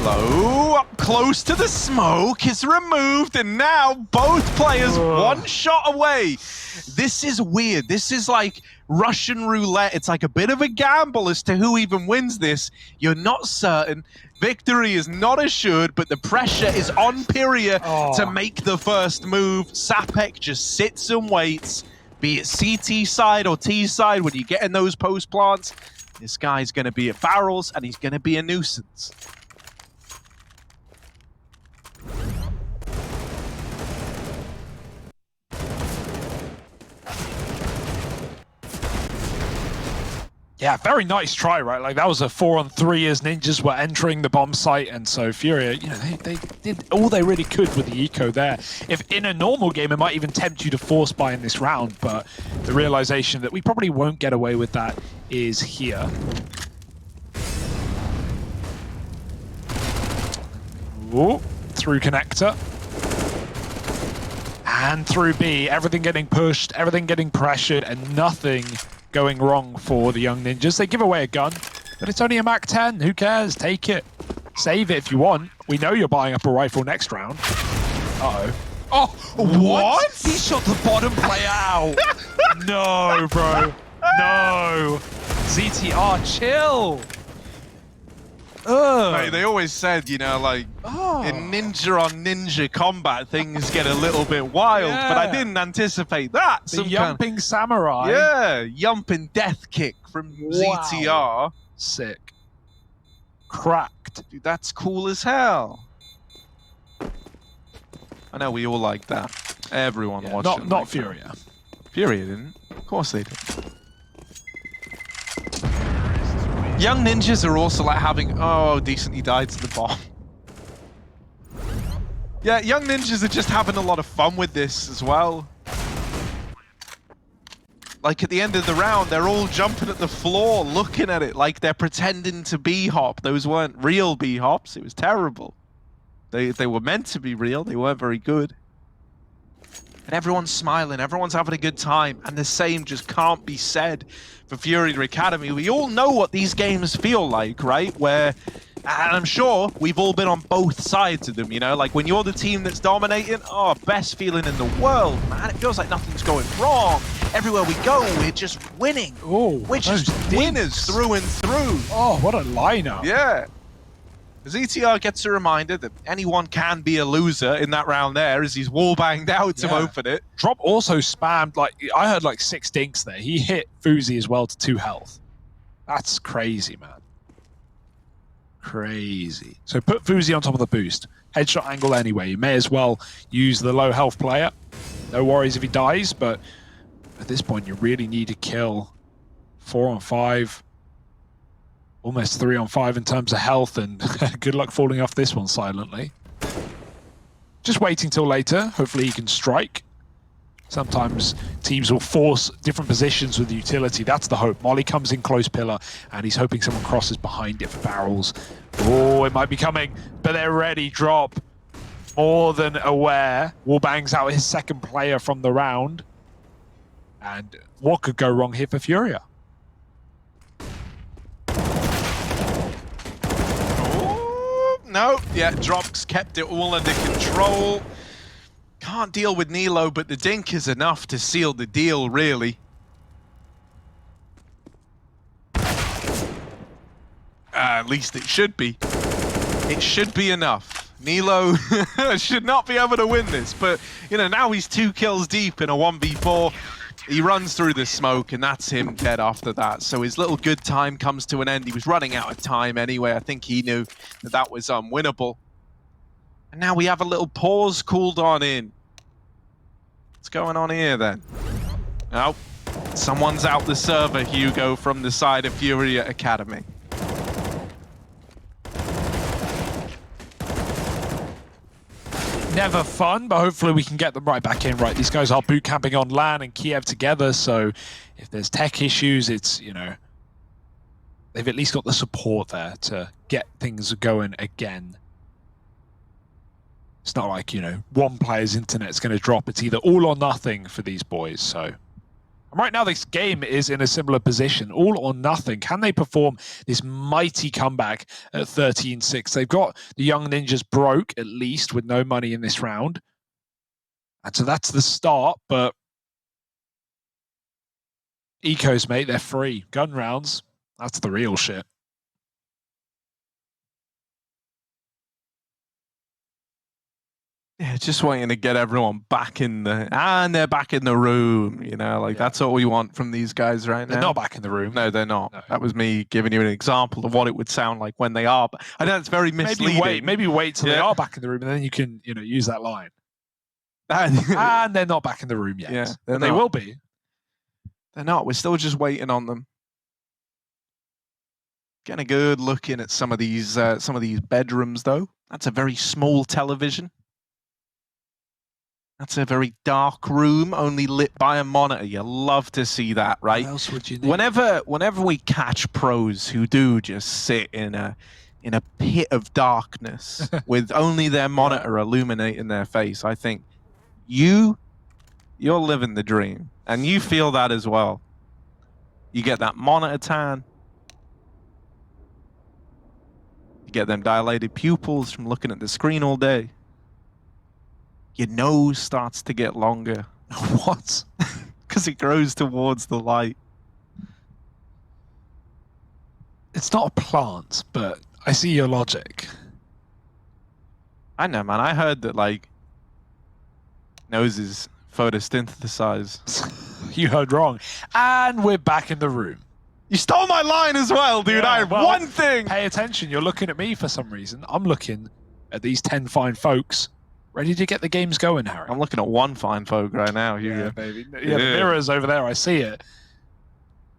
Low, up close to the smoke, is removed, and now both players 1 shot away. This is weird. This is like Russian roulette. It's like a bit of a gamble as to who even wins this. You're not certain. Victory is not assured, but the pressure is on FURIA to make the first move. Sapek just sits and waits, be it CT side or T side, when you get in those post plants. This guy's going to be at barrels, and he's going to be a nuisance. Yeah, very nice try, right? Like, that was a 4-on-3 as Ninjas were entering the bomb site, and so FURIA, they did all they really could with the eco there. If in a normal game, it might even tempt you to force buy in this round, but the realization that we probably won't get away with that is here. Ooh, through connector. And through B, everything getting pushed, everything getting pressured, and nothing going wrong for the young ninjas. They give away a gun, but it's only a Mac 10. Who cares? Take it. Save it if you want. We know you're buying up a rifle next round. Uh-oh. Oh, what? He shot the bottom player out. No, bro. No. ZTR, chill. Mate, they always said, in ninja on ninja combat, things get a little bit wild, but I didn't anticipate that. The yumping samurai. Yeah, yumping death kick from ZTR. Sick. Cracked. Dude, that's cool as hell. I know we all like that. Everyone watched it. Not FURIA. FURIA didn't. Of course they did. Young ninjas are also like having, decently died to the bomb. Yeah, young ninjas are just having a lot of fun with this as well. like at the end of the round, they're all jumping at the floor, looking at it like they're pretending to be hop. Those weren't real B-hops. It was terrible. They were meant to be real. They weren't very good. And everyone's smiling. Everyone's having a good time. And the same just can't be said for FURIA Academy. We all know what these games feel like, right? Where, and I'm sure we've all been on both sides of them, you know? Like when you're the team that's dominating, oh, best feeling in the world, man. It feels like nothing's going wrong. Everywhere we go, we're just winning. Oh, we're just winners through and through. Oh, what a lineup. Yeah. ZTR gets a reminder that anyone can be a loser in that round there as he's wall-banged out to open it. Drop also spammed, like, I heard like 6 dinks there. He hit Fuzi as well to 2 health. That's crazy, man. Crazy. So put Fuzi on top of the boost. Headshot angle anyway. You may as well use the low health player. No worries if he dies, but at this point you really need to kill 4 on 5. Almost 3 on 5 in terms of health, and good luck falling off this one silently. Just waiting till later. Hopefully he can strike. Sometimes teams will force different positions with utility. That's the hope. Molly comes in close pillar, and he's hoping someone crosses behind it for barrels. Oh, it might be coming, but they're ready. Drop. More than aware. Wall bangs out his second player from the round. And what could go wrong here for FURIA? No, yeah, Drops kept it all under control. Can't deal with Nilo, but the dink is enough to seal the deal, really. At least it should be. It should be enough. Nilo should not be able to win this, but, you know, now he's 2 kills deep in a 1v4. He runs through the smoke, and that's him dead after that. So his little good time comes to an end. He was running out of time anyway. I think he knew that that was unwinnable. And now we have a little pause cooldown in. What's going on here, then? Oh, someone's out the server, Hugo, from the side of FURIA Academy. Never fun, but hopefully we can get them right back in. Right, these guys are boot camping on LAN and Kiev together, so if there's tech issues, it's, you know, they've at least got the support there to get things going again. It's not like, you know, one player's internet's going to drop. It's either all or nothing for these boys, so. And right now, this game is in a similar position, all or nothing. Can they perform this mighty comeback at 13-6? They've got the young ninjas broke, at least, with no money in this round. And so that's the start, but Ecos, mate, they're free. Gun rounds, that's the real shit. Yeah, just waiting to get everyone back in the... And they're back in the room, you know? Like, that's what we want from these guys right now. They're not back in the room. No, they're not. No. That was me giving you an example of what it would sound like when they are. But I know it's very misleading. Maybe wait till they are back in the room, and then you can, you know, use that line. And they're not back in the room yet. Yeah, but they will be. They're not. We're still just waiting on them. Getting a good look in at some of these bedrooms, though. That's a very small television. That's a very dark room, only lit by a monitor. You love to see that, right? What else would you need? Whenever we catch pros who do just sit in a pit of darkness with only their monitor illuminating their face, I think you're living the dream, and you feel that as well. You get that monitor tan. You get them dilated pupils from looking at the screen all day. Your nose starts to get longer. What? Because it grows towards the light. It's not a plant, but I see your logic. I know, man. I heard that, like, noses photosynthesize. You heard wrong. And we're back in the room. You stole my line as well, dude. Yeah, I have well, one thing. Pay attention. You're looking at me for some reason. I'm looking at these 10 fine folks. Ready to get the games going, Harry. I'm looking at one fine folk right now, Hugo. Yeah, baby. Yeah, the mirror's over there. I see it.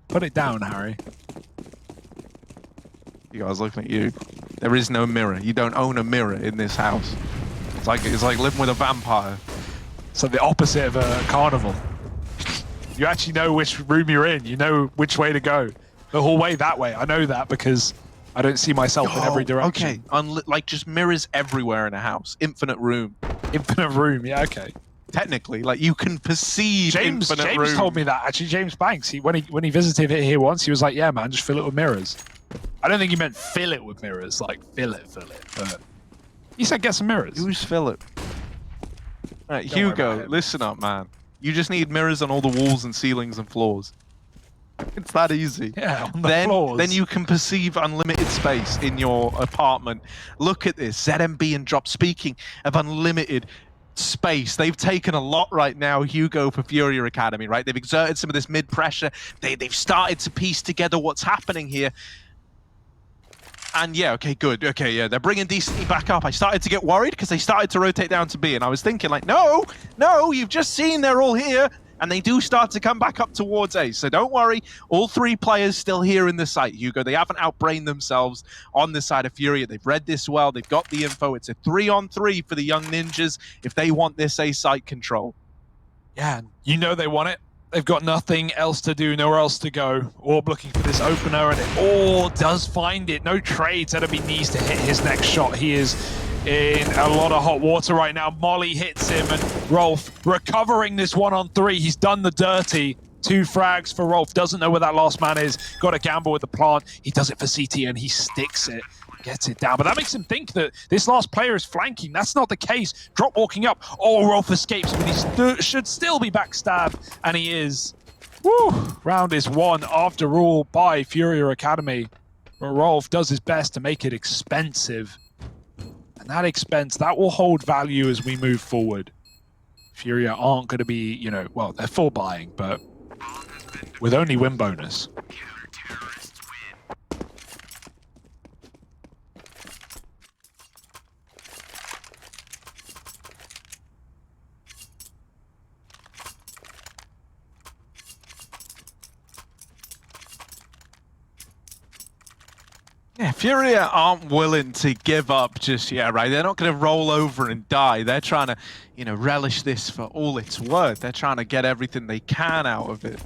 Put it down, Harry. You guys looking at you. There is no mirror. You don't own a mirror in this house. It's like living with a vampire. So the opposite of a carnival. You actually know which room you're in. You know which way to go. The whole way that way. I know that because I don't see myself in every direction. Okay, like just mirrors everywhere in a house. Infinite room. Infinite room, yeah, okay. Technically, like you can perceive James infinite room. told me that, actually. James Banks, when he visited it here once, he was like, yeah, man, just fill it with mirrors. I don't think he meant fill it with mirrors, like fill it. But he said get some mirrors. Who's Philip? All right, Don't worry about Hugo, him. listen up, man. You just need mirrors on all the walls and ceilings and floors. It's that easy. Yeah, on the floors. Then you can perceive unlimited space in your apartment. Look at this, ZMB and Drop. Speaking of unlimited space, they've taken a lot right now, Hugo, for FURIA Academy, right? They've exerted some of this mid-pressure. They've started to piece together what's happening here. And yeah, okay, good. Okay, yeah, they're bringing decently back up. I started to get worried because they started to rotate down to B, and I was thinking like, no, you've just seen they're all here. And they do start to come back up towards A. So don't worry, all three players still here in the site, Hugo. They haven't outbrained themselves on the side of FURIA. They've read this well. They've got the info. It's a 3-on-3 for the young ninjas if they want this A site control. Yeah, you know they want it. They've got nothing else to do, nowhere else to go. Orb looking for this opener, and it all does find it. No trades. ZMB needs to hit his next shot. He is in a lot of hot water right now. Molly hits him, and Rolf recovering this 1-on-3. He's done the dirty. 2 frags for Rolf. Doesn't know where that last man is. Got to gamble with the plant. He does it for CT, and he sticks it. Gets it down. But that makes him think that this last player is flanking. That's not the case. Drop walking up. Oh, Rolf escapes, but he should still be backstabbed, and he is. Woo! Round is won after all by FURIA Academy. But Rolf does his best to make it expensive. And that expense, that will hold value as we move forward. FURIA aren't going to be, you know, well, they're full buying, but with only win bonus. Yeah, FURIA aren't willing to give up just yet, right? They're not going to roll over and die. They're trying to, you know, relish this for all it's worth. They're trying to get everything they can out of it.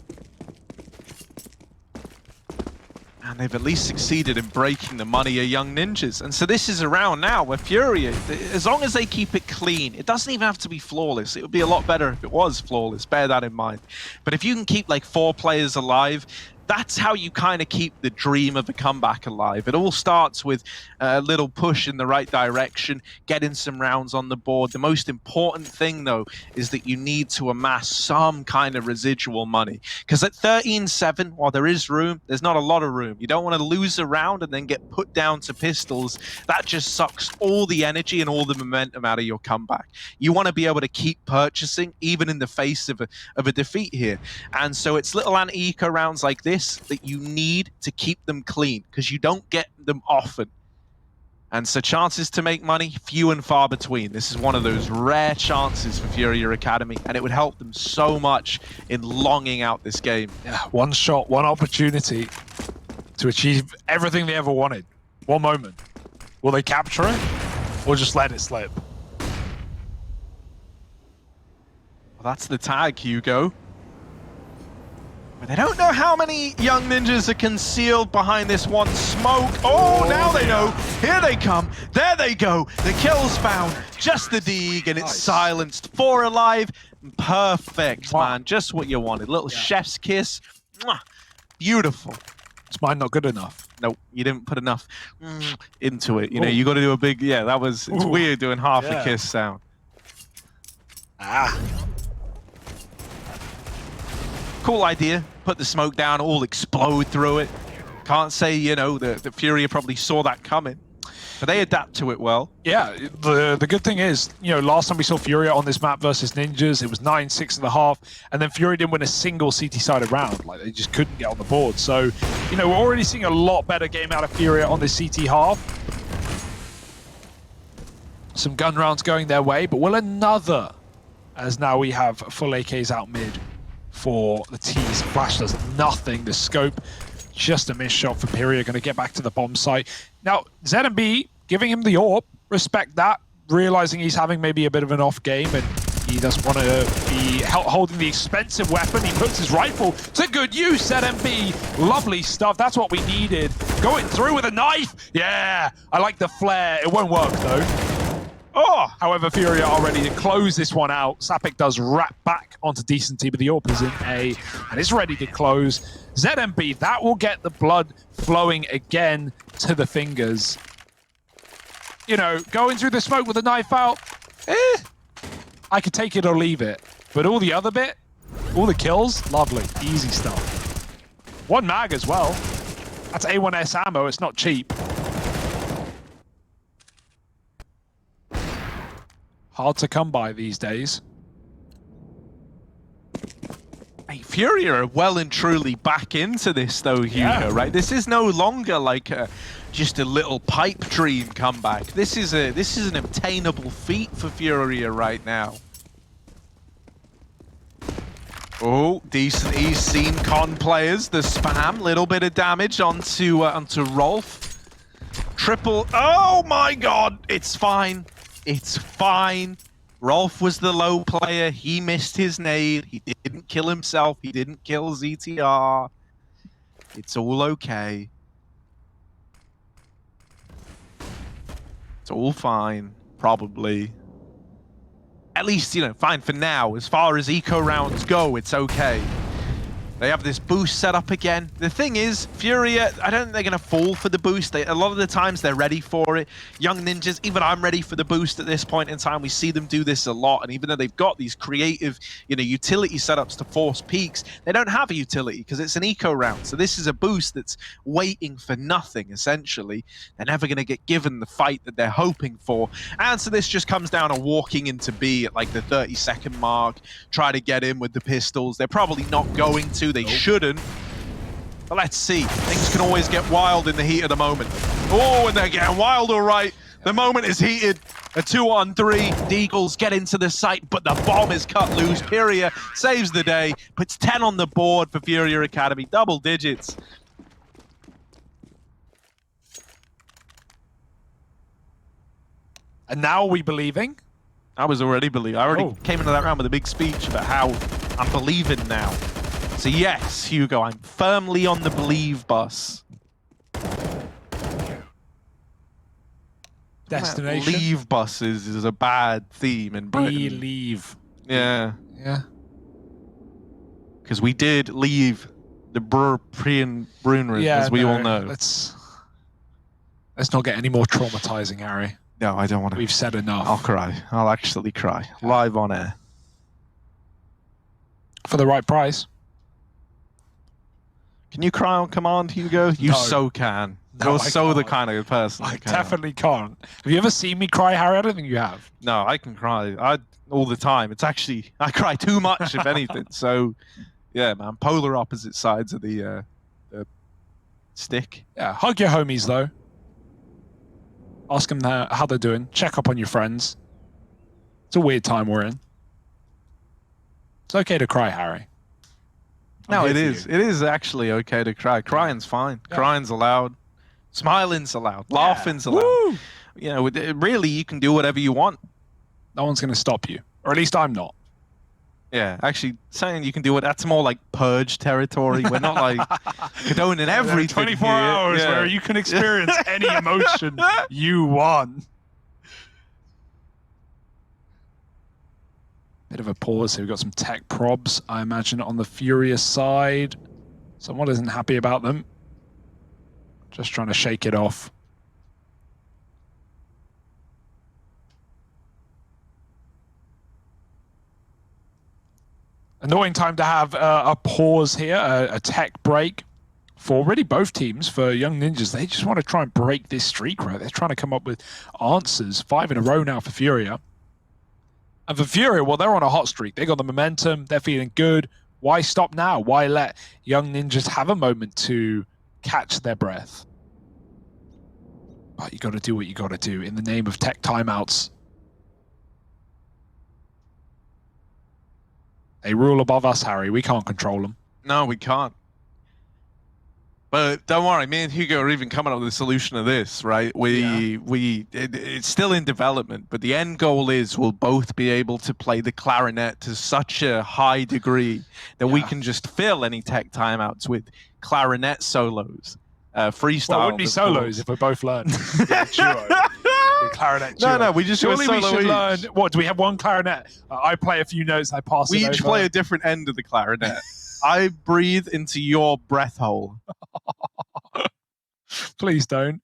And they've at least succeeded in breaking the money of young ninjas. And so this is a round now where FURIA, as long as they keep it clean, it doesn't even have to be flawless. It would be a lot better if it was flawless. Bear that in mind. But if you can keep like 4 players alive, that's how you kind of keep the dream of a comeback alive. It all starts with a little push in the right direction, getting some rounds on the board. The most important thing, though, is that you need to amass some kind of residual money. Because at 13-7, while there is room, there's not a lot of room. You don't want to lose a round and then get put down to pistols. That just sucks all the energy and all the momentum out of your comeback. You want to be able to keep purchasing, even in the face of a defeat here. And so it's little anti-eco rounds like this that you need to keep them clean, because you don't get them often. And so chances to make money, few and far between. This is one of those rare chances for FURIA Academy, and it would help them so much in longing out this game. Yeah, one shot, one opportunity to achieve everything they ever wanted. One moment. Will they capture it, or just let it slip? Well, that's the tag, Hugo. But they don't know how many young ninjas are concealed behind this one smoke. Oh, now they know. Here they come. There they go. The kill's found. Just the Deeg, and it's silenced. 4 alive. Perfect, man. Just what you wanted. Little chef's kiss. Mwah. Beautiful. Is mine not good enough? Nope, you didn't put enough into it. You know, you got to do a big, that was, it's weird doing half a kiss sound. Ah. Cool idea. Put the smoke down, all explode through it. Can't say, you know, the FURIA probably saw that coming. But they adapt to it well. Yeah, the good thing is, you know, last time we saw FURIA on this map versus Ninjas, it was 9-6.5, and then FURIA didn't win a single CT-sided round. Like, they just couldn't get on the board. So, you know, we're already seeing a lot better game out of FURIA on this CT half. Some gun rounds going their way, but will another, as now we have full AKs out mid for the T's. Flash does nothing. The scope, just a missed shot for FURIA, going to get back to the bomb site. Now, ZMB giving him the AWP, respect that, realizing he's having maybe a bit of an off game, and He doesn't want to be holding the expensive weapon. He puts his rifle to good use. ZMB, lovely stuff. That's what we needed. Going through with a knife. Yeah, I like the flare. It won't work though. Oh, however, FURIA are ready to close this one out. Sapik does wrap back onto Decency, but the AWP is in A, and it's ready to close. ZMB, that will get the blood flowing again to the fingers. You know, going through the smoke with a knife out, I could take it or leave it. But all the other bit, all the kills, lovely, easy stuff. One mag as well. That's A1S ammo, it's not cheap. Hard to come by these days. Hey, FURIA are well and truly back into this though, Hugo, right? This is no longer like just a little pipe dream comeback. This is an obtainable feat for FURIA right now. Oh, decent. He's seen con players. The spam, little bit of damage onto Rolf. Triple. Oh my God! It's fine. It's fine. Rolf was the low player. He missed his nade. He didn't kill himself. He didn't kill ZTR. It's all okay. It's all fine, probably. At least, you know, fine for now. As far as eco rounds go, it's okay. They have this boost set up again. The thing is, FURIA, I don't think they're going to fall for the boost. A lot of the times they're ready for it. Young Ninjas, even I'm ready for the boost at this point in time. We see them do this a lot. And even though they've got these creative, you know, utility setups to force peaks, they don't have a utility because it's an eco round. So this is a boost that's waiting for nothing, essentially. They're never going to get given the fight that they're hoping for. And so this just comes down to walking into B at like the 30-second mark, try to get in with the pistols. They're probably not going to. They shouldn't. But let's see. Things can always get wild in the heat of the moment. Oh, and they're getting wild, all right. The moment is heated. A 2-on-3. Deagles get into the site, but the bomb is cut loose. FURIA saves the day. Puts 10 on the board for FURIA Academy. Double digits. And now are we believing? I was already believing. I already came into that round with a big speech about how I'm believing now. So yes, Hugo, I'm firmly on the believe bus. Destination. Leave buses is a bad theme in Britain. Believe. Yeah. Yeah. Because we did leave the Brunery, as we all know. Let's not get any more traumatizing, Harry. No, I don't want to. We've said enough. I'll cry. I'll actually cry. Live on air. For the right price. Can you cry on command, Hugo? You so can. No, You're I so the can't. kind of person I that can. definitely can't. Have you ever seen me cry, Harry? I don't think you have. No, I can cry. All the time. It's actually, I cry too much, if anything. So, yeah, man, polar opposite sides of the stick. Yeah, hug your homies, though. Ask them how they're doing. Check up on your friends. It's a weird time we're in. It's okay to cry, Harry. No, it is. It is actually okay to cry. Crying's fine. Yeah. Crying's allowed. Smiling's allowed. Laughing's allowed. Woo! You know, really, you can do whatever you want. No one's going to stop you. Or at least I'm not. Yeah, actually, saying you can do it, that's more like purge territory. We're not like condoning everything. 24 here. hours Yeah. where you can experience any emotion you want. Bit of a pause here. We've got some tech probs, I imagine, on the FURIA side. Someone isn't happy about them. Just trying to shake it off. Annoying time to have a pause here, a tech break for really both teams. For Young Ninjas, they just want to try and break this streak, right? They're trying to come up with answers. 5 in a row now for FURIA. And for FURIA, well, they're on a hot streak. They got the momentum. They're feeling good. Why stop now? Why let Young Ninjas have a moment to catch their breath? But you got to do what you got to do in the name of tech timeouts. They rule above us, Harry. We can't control them. No, we can't. But don't worry, me and Hugo are even coming up with a solution to this, right? It's still in development, but the end goal is we'll both be able to play the clarinet to such a high degree that we can just fill any tech timeouts with clarinet solos, freestyle. Well, it wouldn't be solos if we both learned. Yeah, duo. The clarinet duo. No, we just do a Surely we solo should each. learn. What do we have? One clarinet. I play a few notes. I pass We it each over. play a different end of the clarinet. I breathe into your breath hole. Please don't.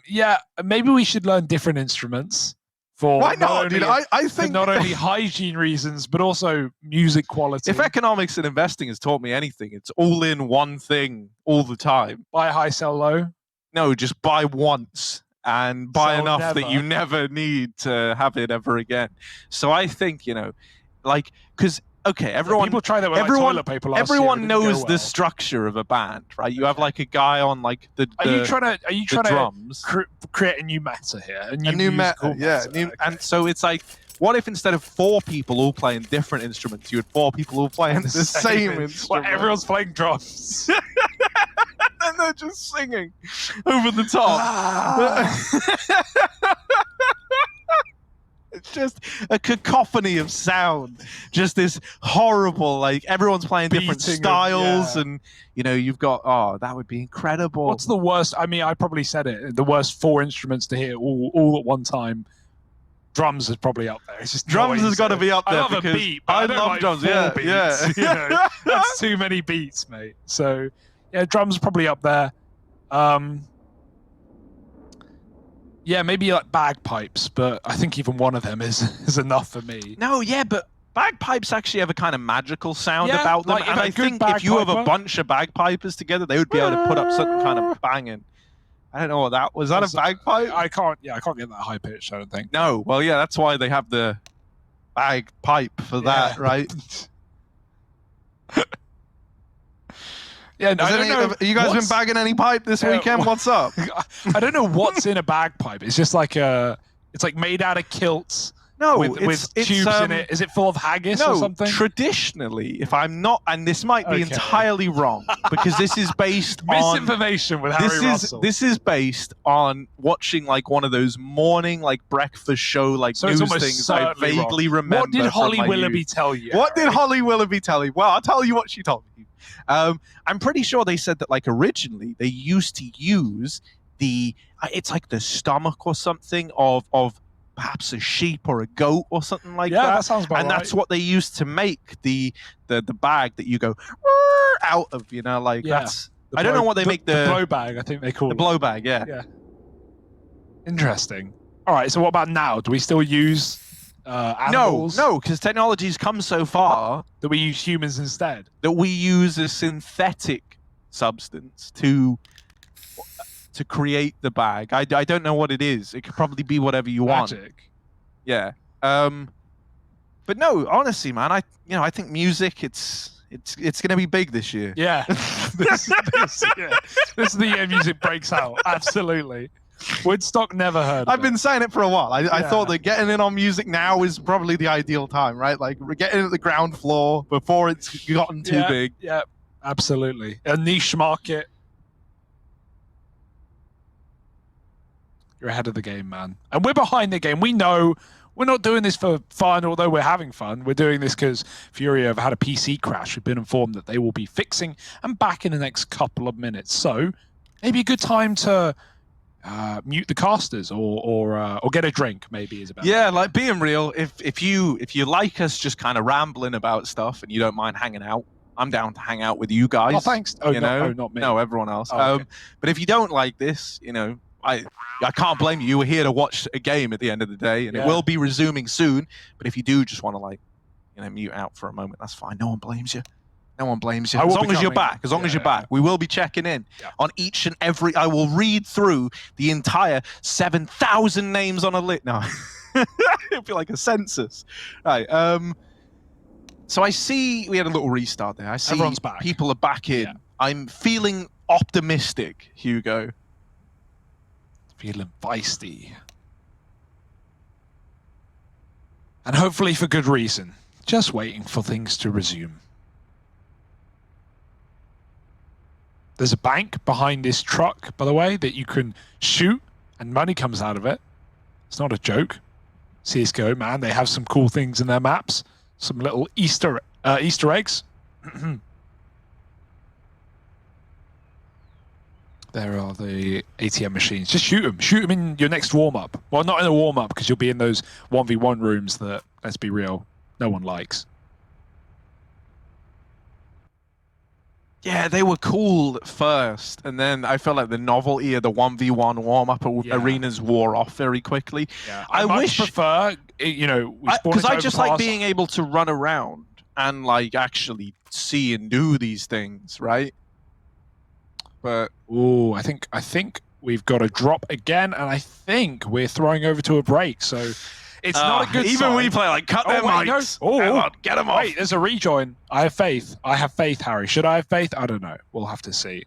Yeah, maybe we should learn different instruments for Why not, dude? I for think not only hygiene reasons but also music quality. if economics and investing has taught me anything, it's all in one thing all the time. Buy high, sell low. No, just buy once and buy Sell enough that never. you never need to have it ever again. So I think, like, because okay, everyone People try that with everyone- like toilet paper last year. everyone It didn't go knows well. the structure of a band, right? You have like a guy on like the Are you trying to drums. create a new meta here? A A new musical meta, yeah. Okay. And so it's like, what if instead of 4 people all playing different instruments, you had 4 people all playing the same Well, instrument? everyone's playing drums. And they're just singing over the top. It's just a cacophony of sound. Just this horrible, like, everyone's playing different Beating of- styles, yeah. and, you've got, that would be incredible. What's the worst? I mean, I probably said it. The worst 4 instruments to hear all at one time. Drums is probably up there. It's just Drums has got to be up there. I love a because beat, but I don't love like drums. 4 Yeah, beats, yeah. you know? That's too many beats, mate. So, yeah, drums are probably up there. Yeah, maybe like bagpipes, but I think even one of them is enough for me. No, yeah, but bagpipes actually have a kind of magical sound Yeah, about them. like, And if a I good think if you have a bagpiper- bunch of bagpipers together, they would be able to put up something kind of banging. I don't know what that was. That a bagpipe? I can't get that high pitch. I don't think. No. Well, yeah, that's why they have the bagpipe for that, Yeah. right? Yeah, no, I don't know. Have you guys been what's- bagging any pipe this weekend? What's up? I don't know what's in a bagpipe. It's just like it's like made out of kilts No, with tubes in it. Is it full of haggis or No, something? traditionally, if I'm not, and this might be Okay. entirely wrong, because this is based on Misinformation with Harry Russell. This is based on watching like one of those morning like breakfast show like So it's news almost things I certainly wrong. vaguely remember. What did from Holly my Willoughby youth. tell you? What did Harry? Holly Willoughby tell you? Well, I'll tell you what she told me. I'm pretty sure they said that like originally they used to use it's like the stomach or something of perhaps a sheep or a goat or something like Yeah, that. that sounds about And right. that's what they used to make the bag that you go out of, like Yeah. that's The I don't know blow- what they make the blow bag. I think they call the it. blow bag, yeah. Yeah. Interesting. All right. So what about now? Do we still use animals? No, because technology's come so far Do we use humans instead? that we use a synthetic substance to create the bag. I don't know what it is. It could probably be whatever you want. Magic. Yeah. But no, honestly, man, I think music it's gonna be big this year. Yeah. this is the year music breaks out. Absolutely. Woodstock, never heard of I've it. been saying it for a while. I Yeah. thought that getting in on music now is probably the ideal time, right? Like we're getting at the ground floor before it's gotten too big. Yeah, absolutely. A niche market. You're ahead of the game, man. And we're behind the game. We know we're not doing this for fun, although we're having fun. We're doing this because FURIA have had a PC crash. We've been informed that they will be fixing and back in the next couple of minutes. So maybe a good time to mute the casters or get a drink, maybe is about. Yeah, like being real. If you like us just kind of rambling about stuff and you don't mind hanging out, I'm down to hang out with you guys. Oh, thanks. Oh, not me. No, everyone else. Oh, okay. But if you don't like this, I can't blame you. You were here to watch a game at the end of the day, and Yeah. it will be resuming soon. But if you do just want to mute out for a moment, that's fine. No one blames you. No one blames you. I As will long be as you're coming. back. As long as Yeah, you're back. yeah. We will be checking in on each and every. I will read through the entire 7,000 names on a list. No, it'll be like a census. Right. So I see we had a little restart there. I see Everyone's back. people are back in. Yeah. I'm feeling optimistic, Hugo. Feeling feisty. And hopefully for good reason. Just waiting for things to resume. There's a bank behind this truck, by the way, that you can shoot and money comes out of it. It's not a joke. CSGO, man, they have some cool things in their maps. Some little Easter eggs. There are the ATM machines. Just shoot them. Shoot them in your next warm-up. Well, not in a warm-up, because you'll be in those 1v1 rooms that, let's be real, no one likes. Yeah, they were cool at first, and then I felt like the novelty of the 1v1 warm-up arenas wore off very quickly. Yeah, I much prefer, you know, because I just like being able to run around and like actually see and do these things, right? But ooh, I think we've got a drop again, and I think we're throwing over to a break. So it's not a good even sign. WePlay like cut their mics. Oh, come on, get them off. Wait, there's a rejoin. I have faith. I have faith, Harry. Should I have faith? I don't know. We'll have to see.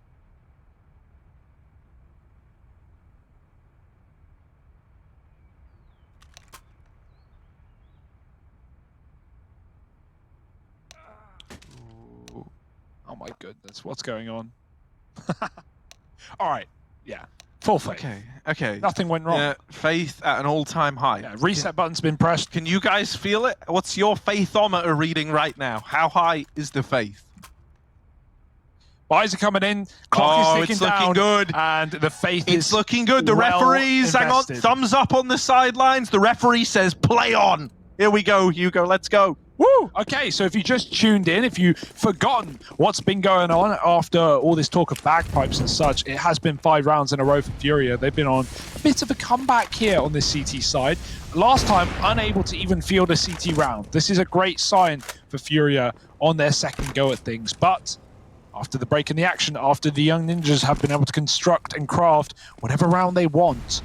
Ooh. Oh my goodness, what's going on? All right, yeah, full faith. Okay. Nothing went wrong. Yeah, faith at an all-time high. Yeah, reset button's been pressed. Can you guys feel it? What's your faithometer reading right now? How high is the faith? Buys are coming in. Clock is ticking it's down, looking good. And the faith is It's looking good. The well referees, hang on, invested. thumbs up on the sidelines. The referee says, play on. Here we go, Hugo, let's go. Woo! Okay, so if you just tuned in, if you've forgotten what's been going on after all this talk of bagpipes and such, it has been 5 rounds in a row for FURIA. They've been on a bit of a comeback here on this CT side. Last time, unable to even field a CT round. This is a great sign for FURIA on their second go at things, but after the break in the action, after the young ninjas have been able to construct and craft whatever round they want,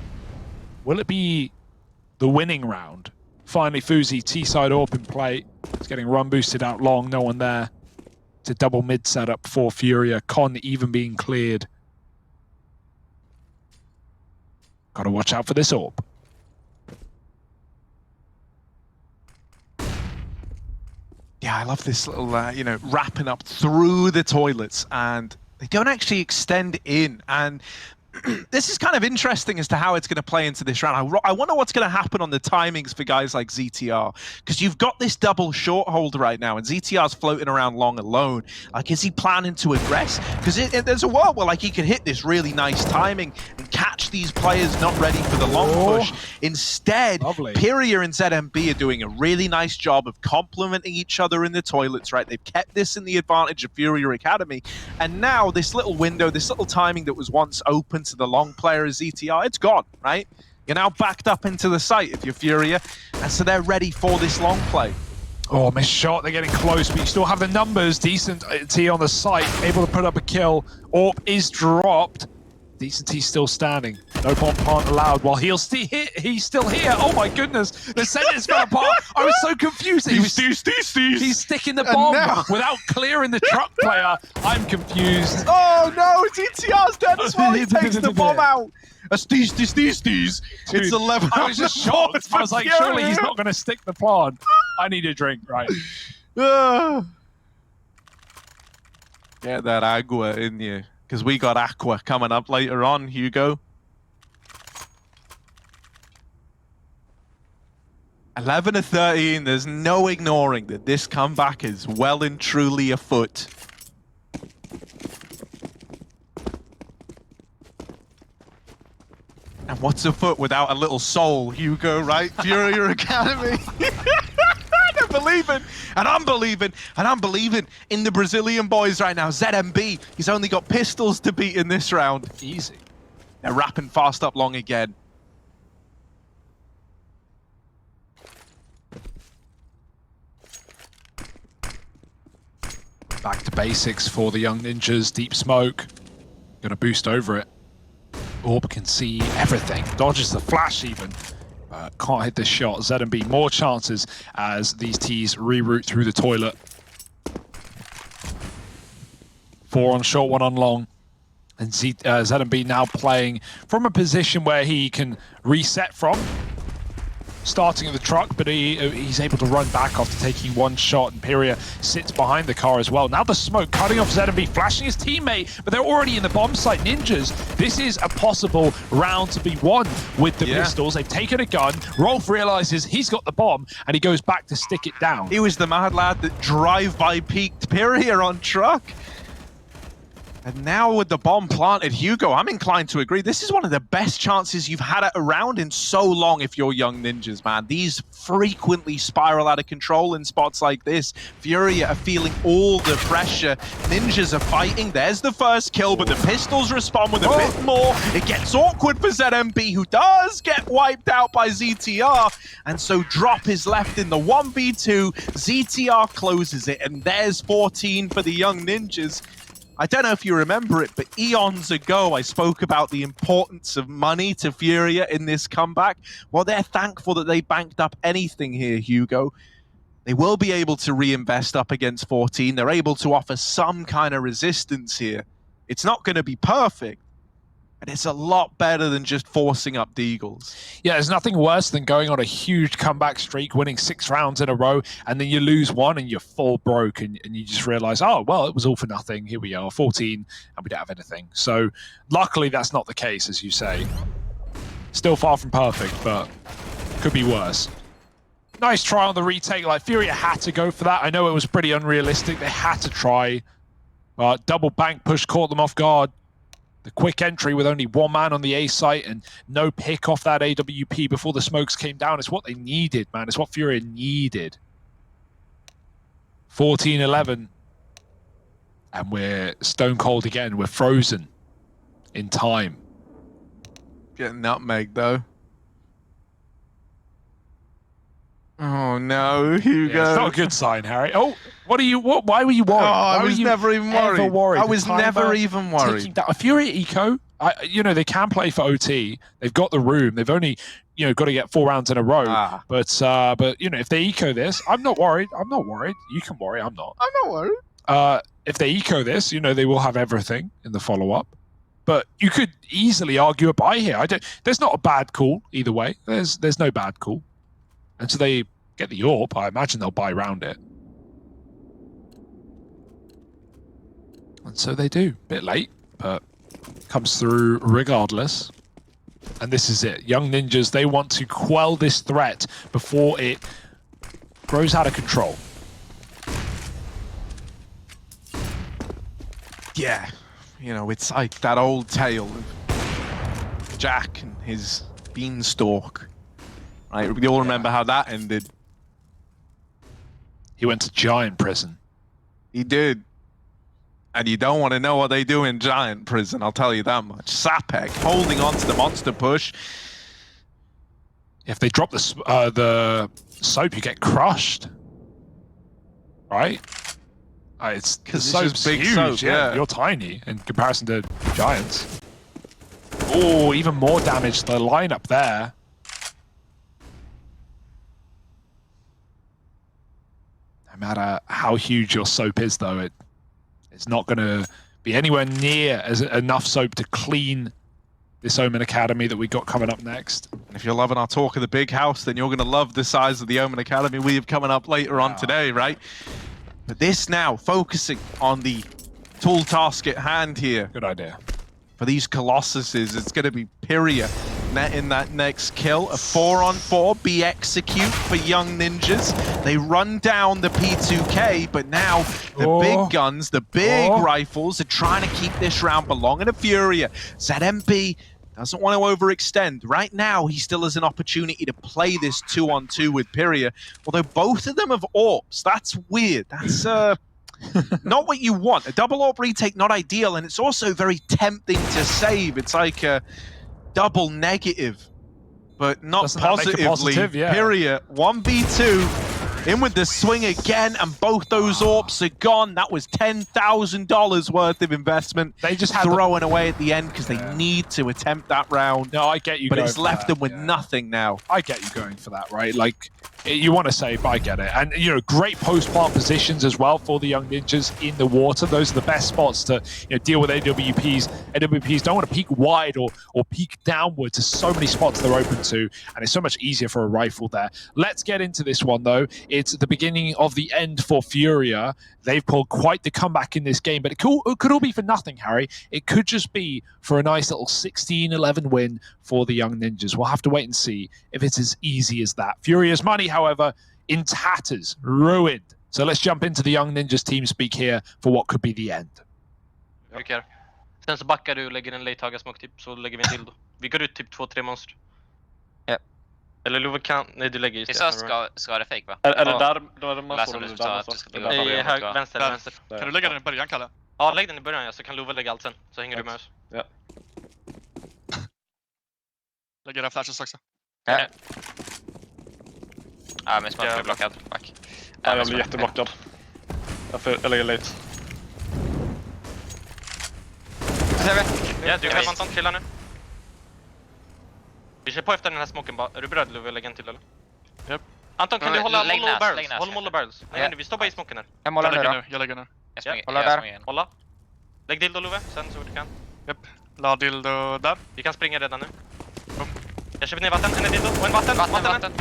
will it be the winning round? Finally, Fuzi, T-side AWP in play. It's getting run boosted out long, no one there. It's a double mid setup for FURIA. Con even being cleared. Gotta watch out for this AWP. Yeah, I love this little, you know, wrapping up through the toilets, and they don't actually extend in. And this is kind of interesting as to how it's going to play into this round. I wonder what's going to happen on the timings for guys like ZTR, because you've got this double short hold right now, and ZTR's floating around long alone. Like, is he planning to aggress? Because there's a world where like he could hit this really nice timing and catch these players not ready for the long push. Instead, FURIA and ZMB are doing a really nice job of complementing each other in the toilets, right? They've kept this in the advantage of FURIA Academy, and now this little window, this little timing that was once open to the long player as ZTR, it's gone, right? You're now backed up into the site if you're FURIA, and so they're ready for this long play. Oh, missed shot. They're getting close, but you still have the numbers. Decent T on the site, able to put up a kill. AWP is dropped. Decent T still standing. No bomb plant allowed while he's still here. Oh my goodness. The sentence fell apart. I was so confused. He's sticking the bomb without clearing the truck player. I'm confused. Oh no, ZTR's dead as well. He takes the bomb out. It's 11. I was just shocked. I was like, surely he's not going to stick the plant. I need a drink, right? Get that agua in you, because we got aqua coming up later on, Hugo. 11 to 13, there's no ignoring that this comeback is well and truly afoot. And what's afoot without a little soul, Hugo, right? FURIA Academy. They're believing, and I'm believing, and I'm believing in the Brazilian boys right now. ZMB, he's only got pistols to beat in this round. Easy. They're wrapping fast up long again. Back to basics for the young ninjas. Deep smoke. Gonna boost over it. AWP can see everything. Dodges the flash even. Can't hit this shot. ZMB more chances as these Ts reroute through the toilet. 4 on short, 1 on long. And ZMB now playing from a position where he can reset from. starting at the truck, but he's able to run back after taking one shot, and FURIA sits behind the car as well. Now the smoke cutting off ZMB, flashing his teammate, but they're already in the bomb site. Ninjas, this is a possible round to be won with the pistols. They've taken a gun. Rolf realizes he's got the bomb, and he goes back to stick it down. He was the mad lad that drive-by peeked FURIA on truck. And now with the bomb planted, Hugo, I'm inclined to agree. This is one of the best chances you've had at a round in so long if you're young ninjas, man. These frequently spiral out of control in spots like this. FURIA are feeling all the pressure. Ninjas are fighting. There's the first kill, but the pistols respond with a bit more. It gets awkward for ZMB, who does get wiped out by ZTR. And so Drop is left in the 1v2. ZTR closes it, and there's 14 for the young ninjas. I don't know if you remember it, but eons ago, I spoke about the importance of money to FURIA in this comeback. Well, they're thankful that they banked up anything here, Hugo. They will be able to reinvest up against 14. They're able to offer some kind of resistance here. It's not going to be perfect, but it's a lot better than just forcing up deagles. Yeah, there's nothing worse than going on a huge comeback streak, winning 6 rounds in a row, and then you lose one and you're full broke, and you just realize, oh, well, it was all for nothing. Here we are, 14, and we don't have anything. So luckily, that's not the case, as you say. Still far from perfect, but could be worse. Nice try on the retake. Like, FURIA had to go for that. I know it was pretty unrealistic. They had to try. But double bank push caught them off guard. The quick entry with only one man on the A site and no pick off that AWP before the smokes came down. It's what they needed, man. It's what FURIA needed. 14-11. And we're stone cold again. We're frozen in time. Getting nutmeg, though. Oh no, Hugo. Yeah, it's not a good sign, Harry. Oh, why were you worried? I was never even worried. I was never even worried. A FURIA eco, you know, they can play for OT. They've got the room. They've only, you know, got to get 4 rounds in a row. But you know, if they eco this, I'm not worried. I'm not worried. You can worry. I'm not. I'm not worried. If they eco this, you know, they will have everything in the follow-up. But you could easily argue a buy here. There's not a bad call either way. There's no bad call. And so they get the AWP. I imagine they'll buy around it. And so they do. Bit late, but comes through regardless. And this is it. Young ninjas, they want to quell this threat before it grows out of control. Yeah. You know, it's like that old tale of Jack and his beanstalk. Right, we all remember how that ended. He went to giant prison. He did. And you don't want to know what they do in giant prison, I'll tell you that much. Sapek holding on to the monster push. If they drop the soap, you get crushed. Right? It's because soap's big huge. Soap, yeah. You're tiny in comparison to giants. Oh, even more damage to the lineup there. No matter how huge your soap is, though, it's not going to be anywhere near enough soap to clean this Omen Academy that we got coming up next. And if you're loving our talk of the big house, then you're going to love the size of the Omen Academy we have coming up later on today, right? But this now, focusing on the tall task at hand here. Good idea. For these Colossuses, it's going to be FURIA in that next kill. A 4-on-4 be execute for young ninjas. They run down the P2K, but now the big guns, the big rifles are trying to keep this round belonging to FURIA. ZMB doesn't want to overextend. Right now, he still has an opportunity to play this 2-on-2 with FURIA, although both of them have AWPs. That's weird. That's not what you want. A double AWP retake, not ideal, and it's also very tempting to save. It's like a double negative, but not positively. FURIA 1v2 in with the swing again, and both those AWPs are gone. That was $10,000 worth of investment. They just had throwing away at the end because they need to attempt that round. No, I get you. But it's left them with nothing now. I get you going for that, right? Like, you want to say, but I get it. And, you know, great post-plant positions as well for the young ninjas in the water. Those are the best spots to, you know, deal with AWPs. AWPs don't want to peek wide or peek downward to so many spots they're open to, and it's so much easier for a rifle there. Let's get into this one, though. It's the beginning of the end for FURIA. They've pulled quite the comeback in this game, but it could all be for nothing, Harry. It could just be for a nice little 16-11 win for the young ninjas. We'll have to wait and see if it's as easy as that. FURIA's money, however, in tatters, ruined. So let's jump into the young ninjas team speak here for what could be the end. Brukar. Sen så backar du och lägger en late hagasmoke typ, så lägger vi en dildo. Vi går ut typ 2-3 monster. Ja. Eller Love kan... Nej, du lägger just Vissa ska det fake va? Eller där, då är det man Läser får du den så där. att du ska Det ligga där. i hög, vänster, Där. vänster. Där. Kan du lägga den i början, Kalle? Ja, lägg den i början, ja, så kan Love lägga allt sen. Så hänger du med oss. Ja. Lägger den flashes också. Ja. Ja, men smoke är blockad. Fuck. Ja, jag blir jätteblockad. Jag lägger late. Ja, du kan Anton killa nu. Vi kör på efter den här smoken bara. Är du beredd Love att lägga en till eller? Japp. Anton, kan du hålla Lägg mollo näs, barrels? lägg näs. Håll mollo barrels. Nej, vi står bara i smoken här. Jag målar nu då. Jag lägger nu. Hålla där. Hålla. Lägg dildo Love, sen så fort du kan. Japp. La dildo där. Vi kan springa redan nu. Jag köper ner vatten, en dildo och en vatten. Vatten.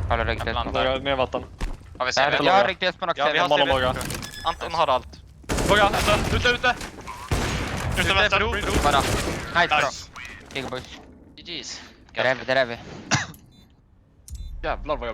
Håller riktigt. Jag är ner vatten. Har vi Jag CV? har riktigt på Ja, vi har Måla CV. många. Anton har allt. Våga, ute! Ute vänster. Bara. Nice bra. Nice. Big bush. GG's. Där är vi. Jävlar vad jag